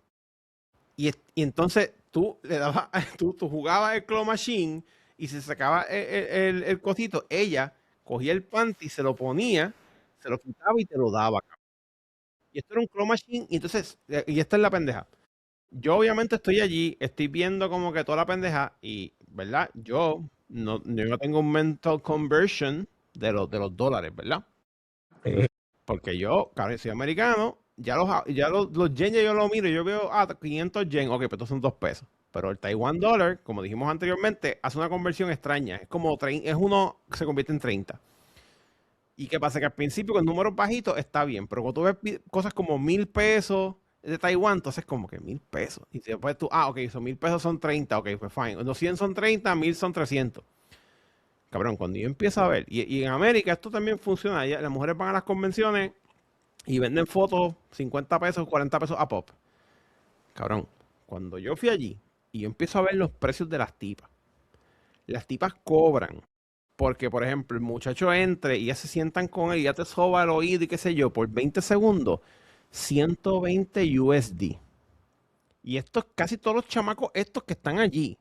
Y entonces tú le dabas, tú jugabas el claw machine y se sacaba el cosito, ella cogía el panty, se lo ponía, se lo quitaba y te lo daba. Cabrón. Y esto era un claw machine, y entonces, y esta es la pendeja. Yo obviamente estoy allí, estoy viendo como que toda la pendeja y, ¿verdad? Yo no tengo un mental conversion de los dólares, ¿verdad? Porque yo, claro, soy americano, los yen ya yo lo miro, yo veo, 500 yen, ok, pero estos son 2 pesos. Pero el Taiwan dollar, como dijimos anteriormente, hace una conversión extraña. Es como, es uno que se convierte en 30. ¿Y qué pasa? Que al principio con números bajitos está bien, pero cuando tú ves cosas como 1,000 pesos de Taiwán, entonces como que 1,000 pesos. Y después tú, ok, son 1,000 pesos son 30, ok, pues fine. Los 100 son 30, 1,000 son 300. Cabrón, cuando yo empiezo a ver, y en América esto también funciona, las mujeres van a las convenciones y venden fotos 50 pesos, 40 pesos a pop. Cabrón, cuando yo fui allí y yo empiezo a ver los precios de las tipas cobran. Porque, por ejemplo, el muchacho entre y ya se sientan con él y ya te soba el oído y qué sé yo, por 20 segundos, 120 USD. Y estos, casi todos los chamacos estos que están allí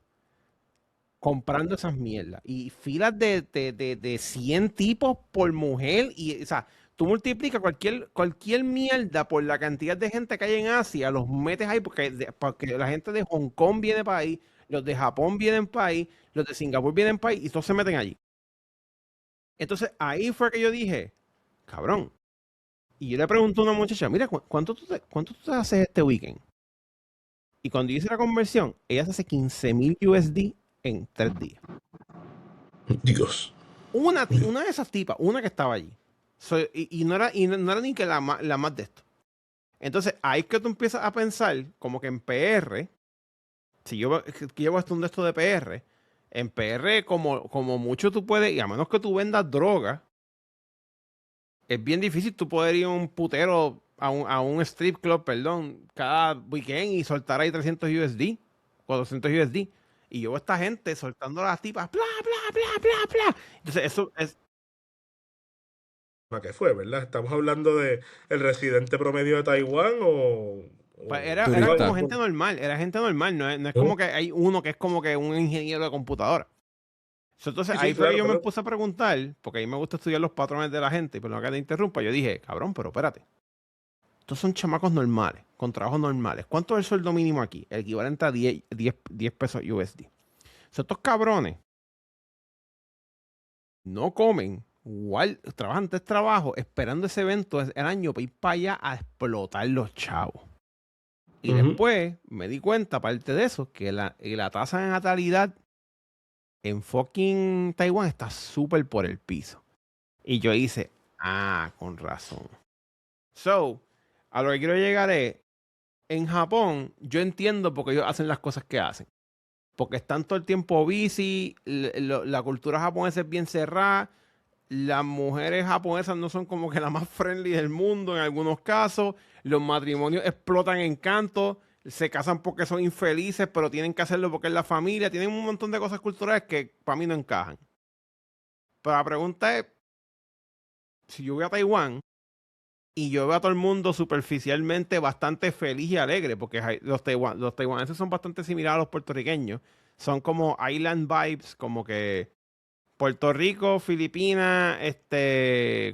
comprando esas mierdas. Y filas de 100 tipos por mujer. Y, o sea, tú multiplicas cualquier mierda por la cantidad de gente que hay en Asia, los metes ahí porque la gente de Hong Kong viene para ahí, los de Japón vienen para ahí, los de Singapur vienen para ahí y todos se meten allí. Entonces ahí fue que yo dije, cabrón. Y yo le pregunto a una muchacha, mira, ¿cuánto tú te haces este weekend? Y cuando yo hice la conversión, ella se hace 15,000 USD en 3 días. Dios. Una de esas tipas, una que estaba allí, Y no era ni que la más de esto. Entonces, ahí es que tú empiezas a pensar como que en PR, si yo llevo esto de PR, en PR como mucho tú puedes, y a menos que tú vendas droga, es bien difícil tú poder ir a un putero, a un strip club, perdón, cada weekend y soltar ahí 300 USD, 400 USD. Y yo veo a esta gente soltando las tipas, bla, bla, bla, bla, bla. Entonces, eso es, ¿A qué fue, verdad? ¿Estamos hablando de el residente promedio de Taiwán pues, o era como Turista. gente normal, era gente normal, no es como ¿no? que hay uno que es como que un ingeniero de computadora. Entonces Sí, ahí sí, fue que claro, yo me claro. puse a preguntar, porque a mí me gusta estudiar los patrones de la gente, pero no que te interrumpa, yo dije, cabrón, pero espérate, estos son chamacos normales, con trabajos normales. ¿Cuánto es el sueldo mínimo aquí? El equivalente a 10 pesos USD. So, estos cabrones no comen, igual trabajan tres trabajos esperando ese evento el año para ir para allá a explotar los chavos. Y Ujú. después me di cuenta, aparte de eso, que la tasa de natalidad en fucking Taiwán está súper por el piso. Y yo hice, con razón. So, a lo que quiero llegar es, en Japón, yo entiendo por qué ellos hacen las cosas que hacen. Porque están todo el tiempo busy, la cultura japonesa es bien cerrada, las mujeres japonesas no son como que la más friendly del mundo en algunos casos, los matrimonios explotan en canto, se casan porque son infelices, pero tienen que hacerlo porque es la familia, tienen un montón de cosas culturales que para mí no encajan. Pero la pregunta es, si yo voy a Taiwán y yo veo a todo el mundo superficialmente bastante feliz y alegre, porque los taiwaneses son bastante similares a los puertorriqueños, son como island vibes, como que Puerto Rico, Filipinas,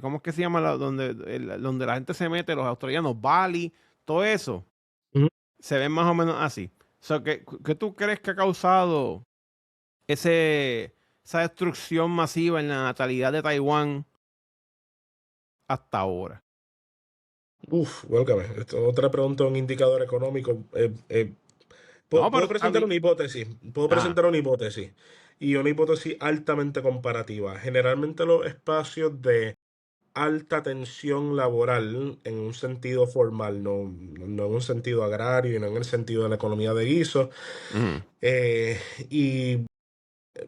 ¿cómo es que se llama donde la gente se mete, los australianos, Bali, todo eso, Ujú. se ven más o menos así. So, ¿qué tú crees que ha causado esa destrucción masiva en la natalidad de Taiwán hasta ahora? Welcome. Otra pregunta, un indicador económico. No, Puedo pero presentar una hipótesis. Puedo ah, presentar una hipótesis. Y una hipótesis altamente comparativa. Generalmente los espacios de alta tensión laboral, en un sentido formal, no en un sentido agrario y no en el sentido de la economía de guiso, ujú, eh, y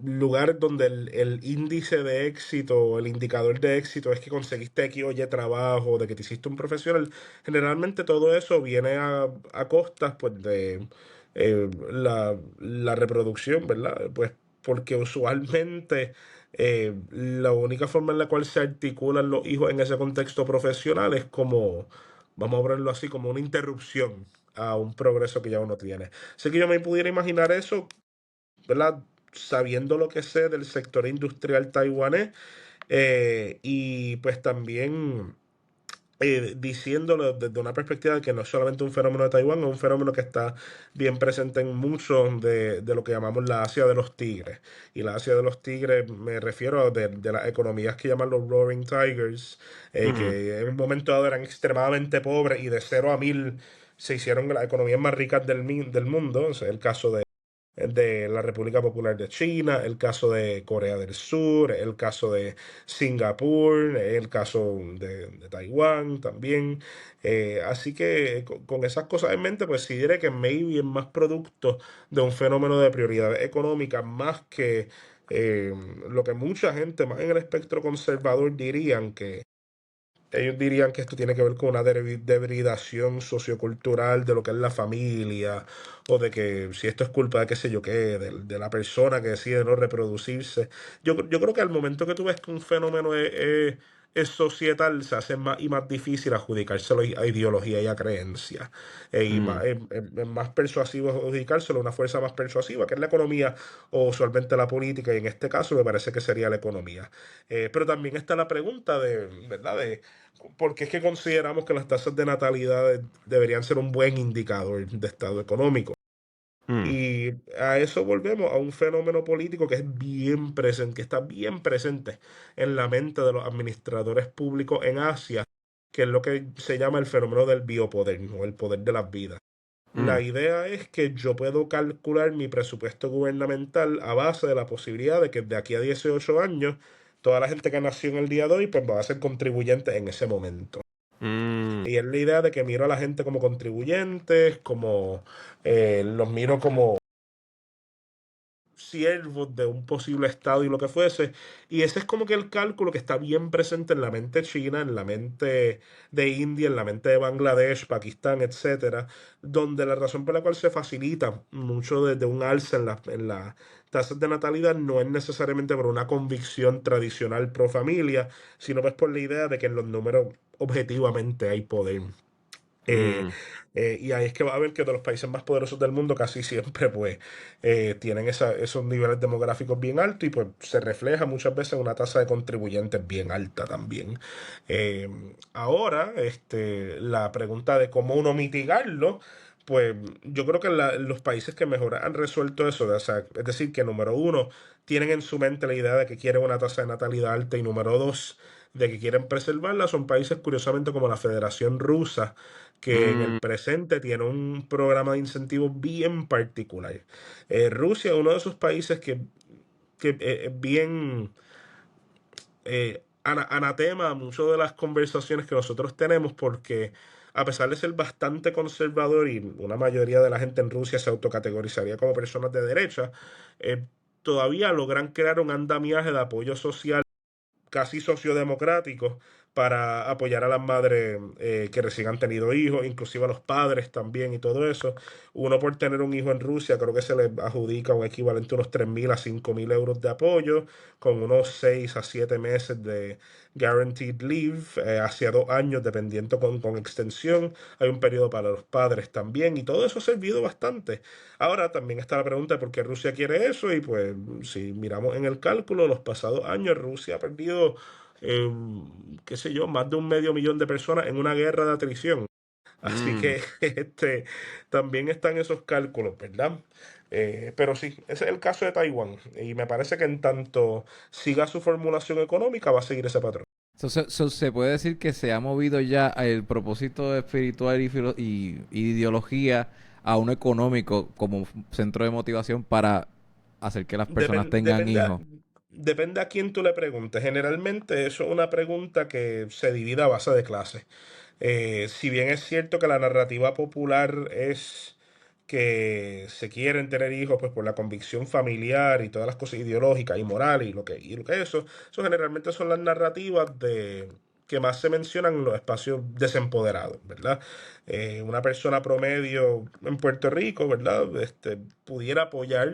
lugares donde el índice de éxito o el indicador de éxito es que conseguiste X o Y trabajo, de que te hiciste un profesional, generalmente todo eso viene a costas pues de la reproducción, ¿verdad? Pues porque usualmente la única forma en la cual se articulan los hijos en ese contexto profesional es como, vamos a ponerlo así, como una interrupción a un progreso que ya uno tiene. Así que yo me pudiera imaginar eso, ¿verdad? Sabiendo lo que sé del sector industrial taiwanés, y pues también diciéndolo desde una perspectiva de que no es solamente un fenómeno de Taiwán, es un fenómeno que está bien presente en muchos de lo que llamamos la Asia de los Tigres. Y la Asia de los Tigres me refiero a de las economías que llaman los Roaring Tigers, ujú. que en un momento dado eran extremadamente pobres y de 0 a 1000 se hicieron las economías más ricas del mundo. O sea, el caso de la República Popular de China, el caso de Corea del Sur, el caso de Singapur, el caso de Taiwán también. Así que con esas cosas en mente, pues sí diré que maybe es más producto de un fenómeno de prioridades económicas, más que eh, lo que mucha gente, más en el espectro conservador, dirían que ellos dirían que esto tiene que ver con una debridación sociocultural de lo que es la familia, o de que si esto es culpa de qué sé yo qué, de la persona que decide no reproducirse. Yo creo que al momento que tú ves que un fenómeno es societal, se hace más y más difícil adjudicárselo a ideología y a creencia. Y Mm, es más persuasivo adjudicárselo a una fuerza más persuasiva, que es la economía o usualmente la política, y en este caso me parece que sería la economía. Pero también está la pregunta de, ¿verdad? De porque es que consideramos que las tasas de natalidad deberían ser un buen indicador de estado económico. mm, Y a eso volvemos a un fenómeno político que es bien presente, que está bien presente en la mente de los administradores públicos en Asia, que es lo que se llama el fenómeno del biopoder o el poder de las vidas. La mm, idea es que yo puedo calcular mi presupuesto gubernamental a base de la posibilidad de que de aquí a 18 años toda la gente que nació en el día de hoy, pues va a ser contribuyente en ese momento. Y es la idea de que miro a la gente como contribuyentes, como los miro como siervos de un posible estado y lo que fuese. Y ese es como que el cálculo que está bien presente en la mente china, en la mente de India, en la mente de Bangladesh, Pakistán, etcétera, donde la razón por la cual se facilita mucho de un alza en la tasas de natalidad no es necesariamente por una convicción tradicional pro familia, sino pues por la idea de que en los números objetivamente hay poder. Eh, y ahí es que va a ver que de los países más poderosos del mundo casi siempre pues tienen esos niveles demográficos bien altos y pues se refleja muchas veces una tasa de contribuyentes bien alta también. Eh, Ahora, la pregunta de cómo uno mitigarlo, pues yo creo que los países que mejor han resuelto eso, o sea, es decir, que número uno, tienen en su mente la idea de que quieren una tasa de natalidad alta y número dos, de que quieren preservarla, son países curiosamente como la Federación Rusa que en el presente tiene un programa de incentivos bien particular. Rusia es uno de esos países que es bien anatema a muchas de las conversaciones que nosotros tenemos porque a pesar de ser bastante conservador y una mayoría de la gente en Rusia se autocategorizaría como personas de derecha, todavía logran crear un andamiaje de apoyo social casi sociodemocráticos para apoyar a las madres que recién han tenido hijos, inclusive a los padres también y todo eso. Uno por tener un hijo en Rusia creo que se le adjudica un equivalente a unos 3.000 a 5.000 euros de apoyo, con unos 6 a 7 meses de guaranteed leave, hacia 2 años dependiendo con extensión. Hay un periodo para los padres también y todo eso ha servido bastante. Ahora también está la pregunta de por qué Rusia quiere eso y pues si miramos en el cálculo, los pasados años Rusia ha perdido, eh, qué sé yo, más de 500.000 de personas en una guerra de atrición. Así que también están esos cálculos, ¿verdad? Pero sí, ese es el caso de Taiwán y me parece que en tanto siga su formulación económica va a seguir ese patrón. Se puede decir que se ha movido ya el propósito espiritual y ideología a uno económico como centro de motivación para hacer que las personas tengan Depende hijos. depende a quién tú le preguntes. Generalmente eso es una pregunta que se divide a base de clases. Si bien es cierto que la narrativa popular es que se quieren tener hijos pues por la convicción familiar y todas las cosas ideológicas y morales y lo que eso generalmente son las narrativas que más se mencionan en los espacios desempoderados, ¿verdad? Una persona promedio en Puerto Rico, ¿verdad? Pudiera apoyar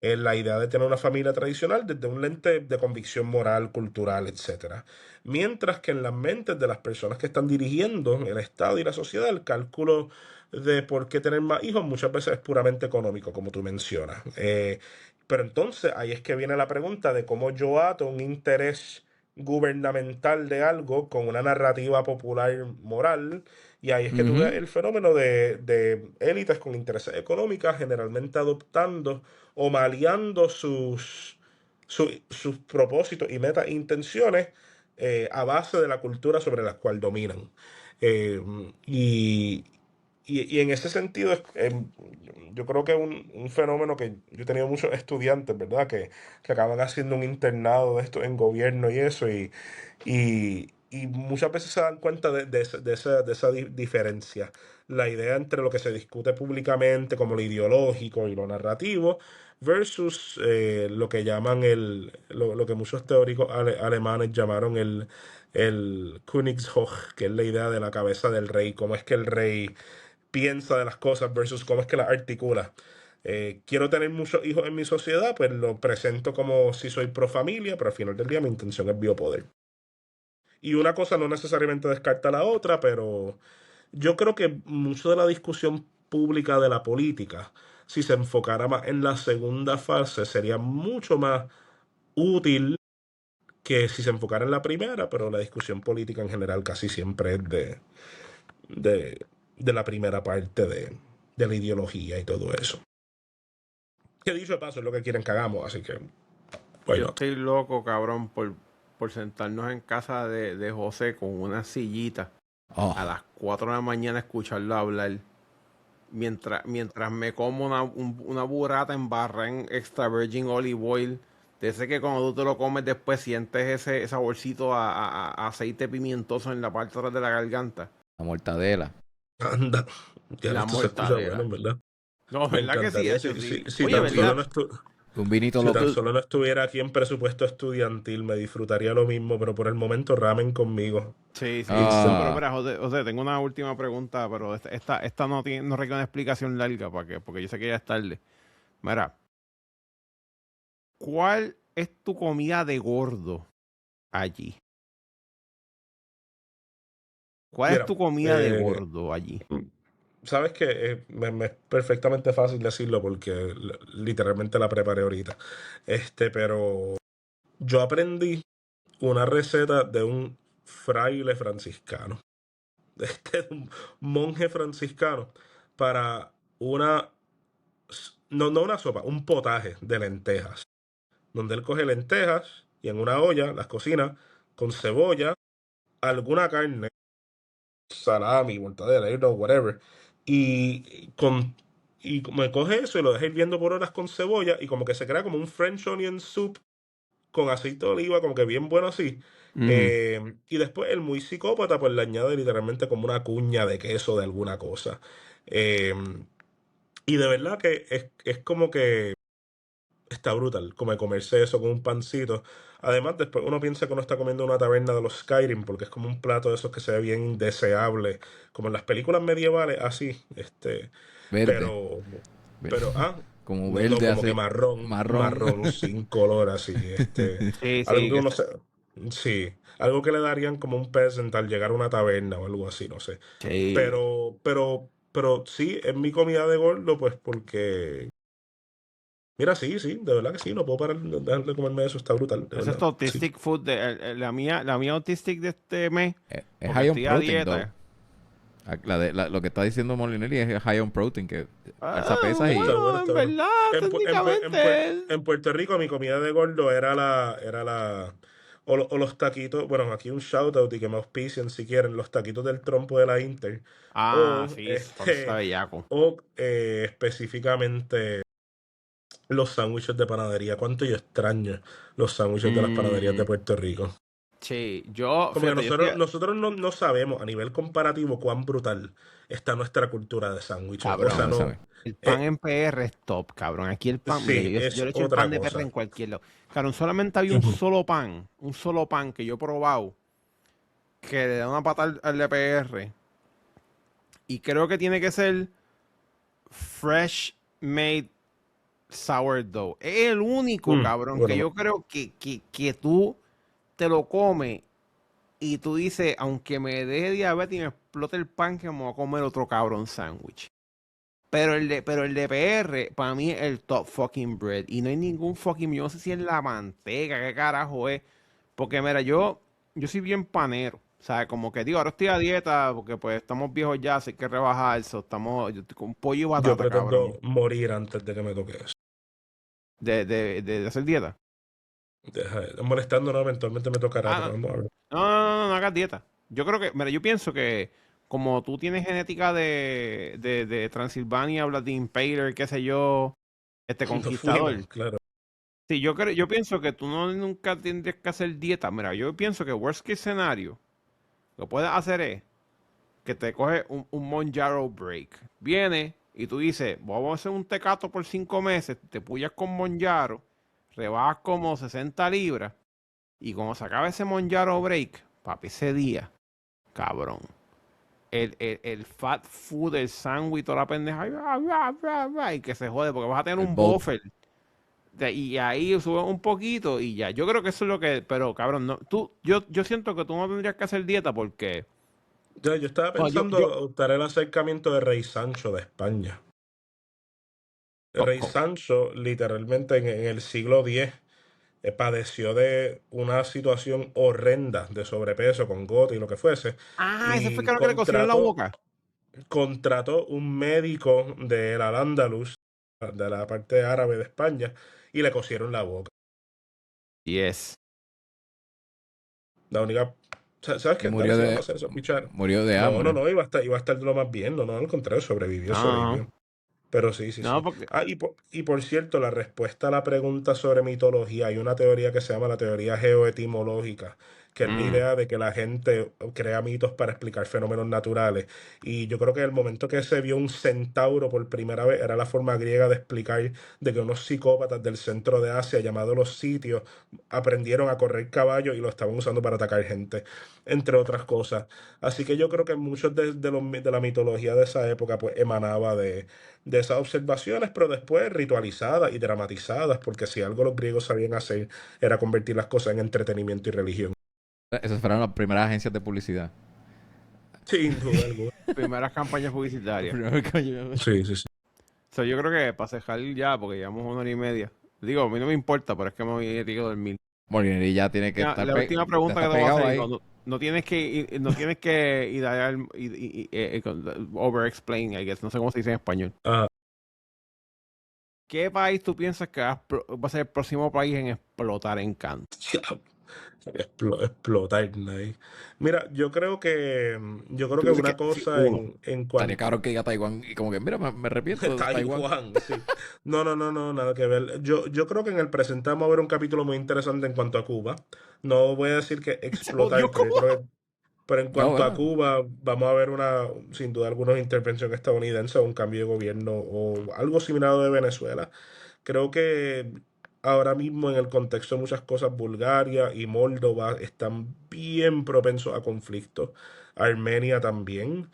la idea de tener una familia tradicional desde un lente de convicción moral, cultural, etcétera. Mientras que en las mentes de las personas que están dirigiendo el Estado y la sociedad, el cálculo de por qué tener más hijos muchas veces es puramente económico, como tú mencionas. Pero entonces ahí es que viene la pregunta de cómo yo ato un interés gubernamental de algo con una narrativa popular moral. Y ahí es que tú ves Ujú. el fenómeno de élites con intereses económicas generalmente adoptando o maleando sus propósitos y metas e intenciones a base de la cultura sobre la cual dominan. Eh, y, y en ese sentido, yo creo que es un fenómeno que yo he tenido muchos estudiantes, ¿verdad? Que acaban haciendo un internado de esto en gobierno y eso, y muchas veces se dan cuenta de esa diferencia. La idea entre lo que se discute públicamente como lo ideológico y lo narrativo versus lo que llaman lo que muchos teóricos alemanes llamaron el Königshoch, que es la idea de la cabeza del rey, cómo es que el rey piensa de las cosas versus cómo es que las articula. Quiero tener muchos hijos en mi sociedad, pues lo presento como si soy pro familia, pero al final del día mi intención es biopoder. Y una cosa no necesariamente descarta la otra, pero yo creo que mucho de la discusión pública de la política, si se enfocara más en la segunda fase, sería mucho más útil que si se enfocara en la primera, pero la discusión política en general casi siempre es de la primera parte de la ideología y todo eso. Que dicho de paso es lo que quieren que hagamos, así que, why Yo not? estoy loco, cabrón, por sentarnos en casa de José con una sillita a Oh, las 4 de la mañana escucharlo hablar. Mientras me como una burrata en barra en extra virgin olive oil De ese que cuando tú te lo comes después sientes ese saborcito a aceite pimientoso en la parte de atrás de la garganta. La mortadela. Anda. Ya La esto se escucha bueno, mortadela. en verdad. No, Me ¿verdad que sí? encantaría Hecho, sí. si Oye, tan solo ¿verdad? Un vinito si tan loco. solo no estuviera aquí en presupuesto estudiantil, me disfrutaría lo mismo, pero por el momento ramen conmigo. Sí. No, pero Ah, mira, José, tengo una última pregunta, pero esta no requiere una explicación larga porque yo sé que ya es tarde. Mira, ¿cuál es tu comida de gordo allí? ¿Cuál es Mira, tu comida de gordo allí? sabes que me es perfectamente fácil decirlo porque literalmente la preparé ahorita. Pero yo aprendí una receta de un fraile franciscano, de un monje franciscano, para no una sopa, un potaje de lentejas, donde él coge lentejas y en una olla las cocina con cebolla, alguna carne, salami, mortadela, whatever, y me coge eso y lo deja hirviendo por horas con cebolla y como que se crea como un French onion soup con aceite de oliva, como que bien bueno así. Mm. Y después el muy psicópata pues le añade literalmente como una cuña de queso de alguna cosa. Eh, y de verdad que es como que está brutal, como comerse eso con un pancito. Además, después uno piensa que uno está comiendo una taberna de los Skyrim, porque es como un plato de esos que se ve bien deseable, como en las películas medievales, así, verde. pero, Ve- pero, Como no, verde como que hace marrón, marrón. marrón, sin color, así, Sí, algo sí, que uno se, sí, algo que le darían como un peasant al llegar a una taberna o algo así, no sé. sí. Pero sí, es mi comida de gordo, pues porque mira, sí, sí, de verdad que sí, no puedo parar de dejar de comerme eso, está brutal, de Ese es verdad. tu Sí. autistic food, la mía autistic de este mes, Es porque high on estoy a protein, though. dieta. Lo que está diciendo Molinelli es high on protein, que alza Ah, pesas y... Está bueno, bueno, en está bueno. verdad, técnicamente. En Puerto Rico mi comida de gordo o los taquitos, bueno, aquí un shout out y que me auspicien si quieren, los taquitos del trompo de la Inter, Ah, o sí, eso está bellaco. específicamente los sándwiches de panadería. Cuánto yo extraño los sándwiches de las panaderías de Mm, Puerto Rico. sí, Como que fíjate, yo estoy, nosotros no sabemos a nivel comparativo cuán brutal está nuestra cultura de sándwiches. O No, sea, cabrón, no no. sabe. el pan eh, en PR es top, cabrón. Aquí el pan, mira, sí, yo es le echo el pan otra de PR en cosa. cualquier lado. Cabrón, solamente había un solo pan que yo he probado que le da una pata al de PR. Y creo que tiene que ser fresh made sourdough. Es el único, cabrón, que Bueno, yo creo que tú te lo comes y tú dices, aunque me dé diabetes y me explote el pan, que me voy a comer otro cabrón sándwich. Pero el de PR, para mí es el top fucking bread. Y no hay ningún fucking, yo no sé si es la manteca, qué carajo es. Porque mira, yo soy bien panero. O sea, como que digo, ahora estoy a dieta porque pues estamos viejos ya, así que rebajar eso. Yo estoy con pollo y yo batata, cabrón. pretendo morir antes de que me toque eso. De hacer dieta. Molestando, no, eventualmente me tocará, pero Ah, vamos a ver. no hagas dieta. Yo creo que, mira, yo pienso que como tú tienes genética de Transilvania, Vladimir Impaler, qué sé yo, este No fuimos, conquistador. claro. Sí, yo pienso que tú no nunca tendrías que hacer dieta. Mira, yo pienso que worst case scenario, lo que puedes hacer es que te coges un Monjaro break. Viene y tú dices, vamos a hacer un tecato por 5 meses, te puyas con Monjaro, rebajas como 60 libras, y cuando se acabe ese Monjaro break, papi, ese día, cabrón, el fat food, el sándwich, toda la pendeja, y que se jode, porque vas a tener El un bulk. buffer. Y ahí sube un poquito y ya. Yo creo que eso es lo que. Pero cabrón, no, yo siento que tú no tendrías que hacer dieta porque. Yo estaba No, pensando optar el acercamiento de Rey Sancho de España. Rey Sancho, literalmente en el siglo X, padeció de una situación horrenda de sobrepeso con gota y lo que fuese, ese fue y el que le cocieron la boca. contrató un médico del Al-Ándalus, de la parte árabe de España, y le cosieron la boca. Yes. La única. ¿Sabes Y qué? Dale, si vamos a hacer eso, pichar. murió de No, hambre. iba a estar de lo más bien. No, no, al contrario, sobrevivió, No, sobrevivió. Pero sí, sí, No, sí. porque... Y por cierto, la respuesta a la pregunta sobre mitología, hay una teoría que se llama la teoría geoetimológica, que es la Mm. idea de que la gente crea mitos para explicar fenómenos naturales. Y yo creo que el momento que se vio un centauro por primera vez era la forma griega de explicar de que unos psicópatas del centro de Asia, llamados los sitios, aprendieron a correr caballo y lo estaban usando para atacar gente, entre otras cosas. Así que yo creo que muchos de la mitología de esa época pues emanaba de esas observaciones, pero después ritualizadas y dramatizadas, porque si algo los griegos sabían hacer era convertir las cosas en entretenimiento y religión. Esas fueron las primeras agencias de publicidad. Sin duda alguna. primeras campañas Lo publicitarias. primero que yo- Sí, sí, sí. So, yo creo que para cejar ya, porque llevamos 1 hora y media. Digo, a mí no me importa, pero es que me voy a ir a dormir. Molineri ya tiene que estar La última pregunta que está te voy a pegado hacer, ahí. hijo, no tienes que no tienes que over explain, I guess, no sé cómo se dice en español. Ah, ¿Qué país tú piensas que va a ser el próximo país en explotar en Canto? explotar ahí. Mira, yo creo Tú que dices una que sí, cosa uno. en Estaría cuanto cabrón que diga Taiwán y como que, mira, me arrepiento de Taiwán. Taiwán, sí. No, no, no, no, nada que ver. Yo creo que en el presente vamos a ver un capítulo muy interesante en cuanto a Cuba. No voy a decir que Se odió explotar, pero yo como. creo que pero en No, cuanto a bueno. Cuba, vamos a ver sin duda alguna intervención estadounidense o un cambio de gobierno o algo similar a lo de Venezuela. Creo que ahora mismo en el contexto de muchas cosas, Bulgaria y Moldova están bien propensos a conflictos. Armenia también.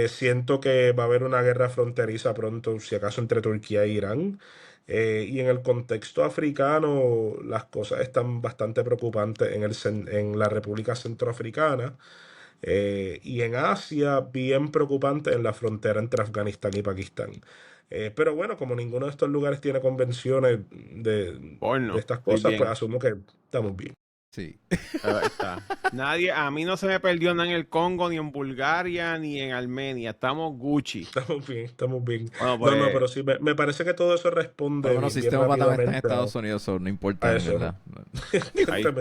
Siento que va a haber una guerra fronteriza pronto, si acaso entre Turquía e Irán. Y en el contexto africano, las cosas están bastante preocupantes en la República Centroafricana. Y en Asia, bien preocupante en la frontera entre Afganistán y Pakistán. Pero bueno, como ninguno de estos lugares tiene convenciones de Porno, estas estoy cosas, pues bien. asumo que estamos bien. Sí. Ahí está. A mí no se me perdió nada en el Congo, ni en Bulgaria, ni en Armenia. Estamos Gucci. Estamos bien, estamos bien. Bueno, No, no, pues, pero sí, me parece que todo eso Por lo responde menos bien Sistema Matam está en rápidamente Estados Unidos, so no importa, a en eso, verdad. ahí evidentemente.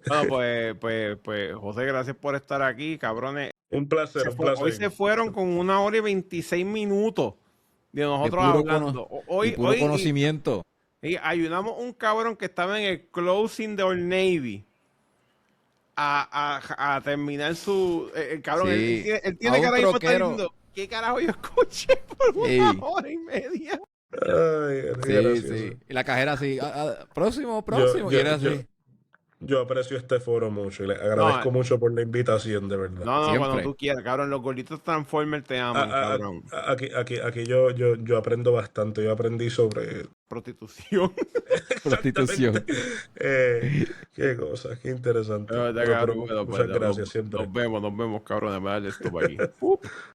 está. Bueno, pues, José, gracias por estar aquí, cabrones. Un placer, un Hoy se placer. fueron con 1 hora y 26 minutos de De nosotros puro, hablando. de Hoy, puro hoy conocimiento. y ayudamos a un cabrón que estaba en el closing de Old Navy a terminar su... el cabrón, Sí. él tiene A que un ahora mismo estar troquero. diciendo, ¿qué carajo yo escuché por Ey. 1 hora y media? Ay, qué Sí, gracioso. sí. Y la cajera así, próximo, Yo, próximo. Y yo, era yo, así. yo aprecio este foro mucho y le No, agradezco mucho por la invitación, de verdad. no, cuando Siempre. tú quieras, cabrón. Los gorditos Transformers te aman, cabrón. Aquí yo aprendo bastante. Yo aprendí sobre Prostitución. Prostitución. exactamente qué cosa, qué interesante. De verdad, Pero cabrón. Bueno, pues, muchas gracias siempre. nos vemos, cabrón. Me voy a darle esto para aquí.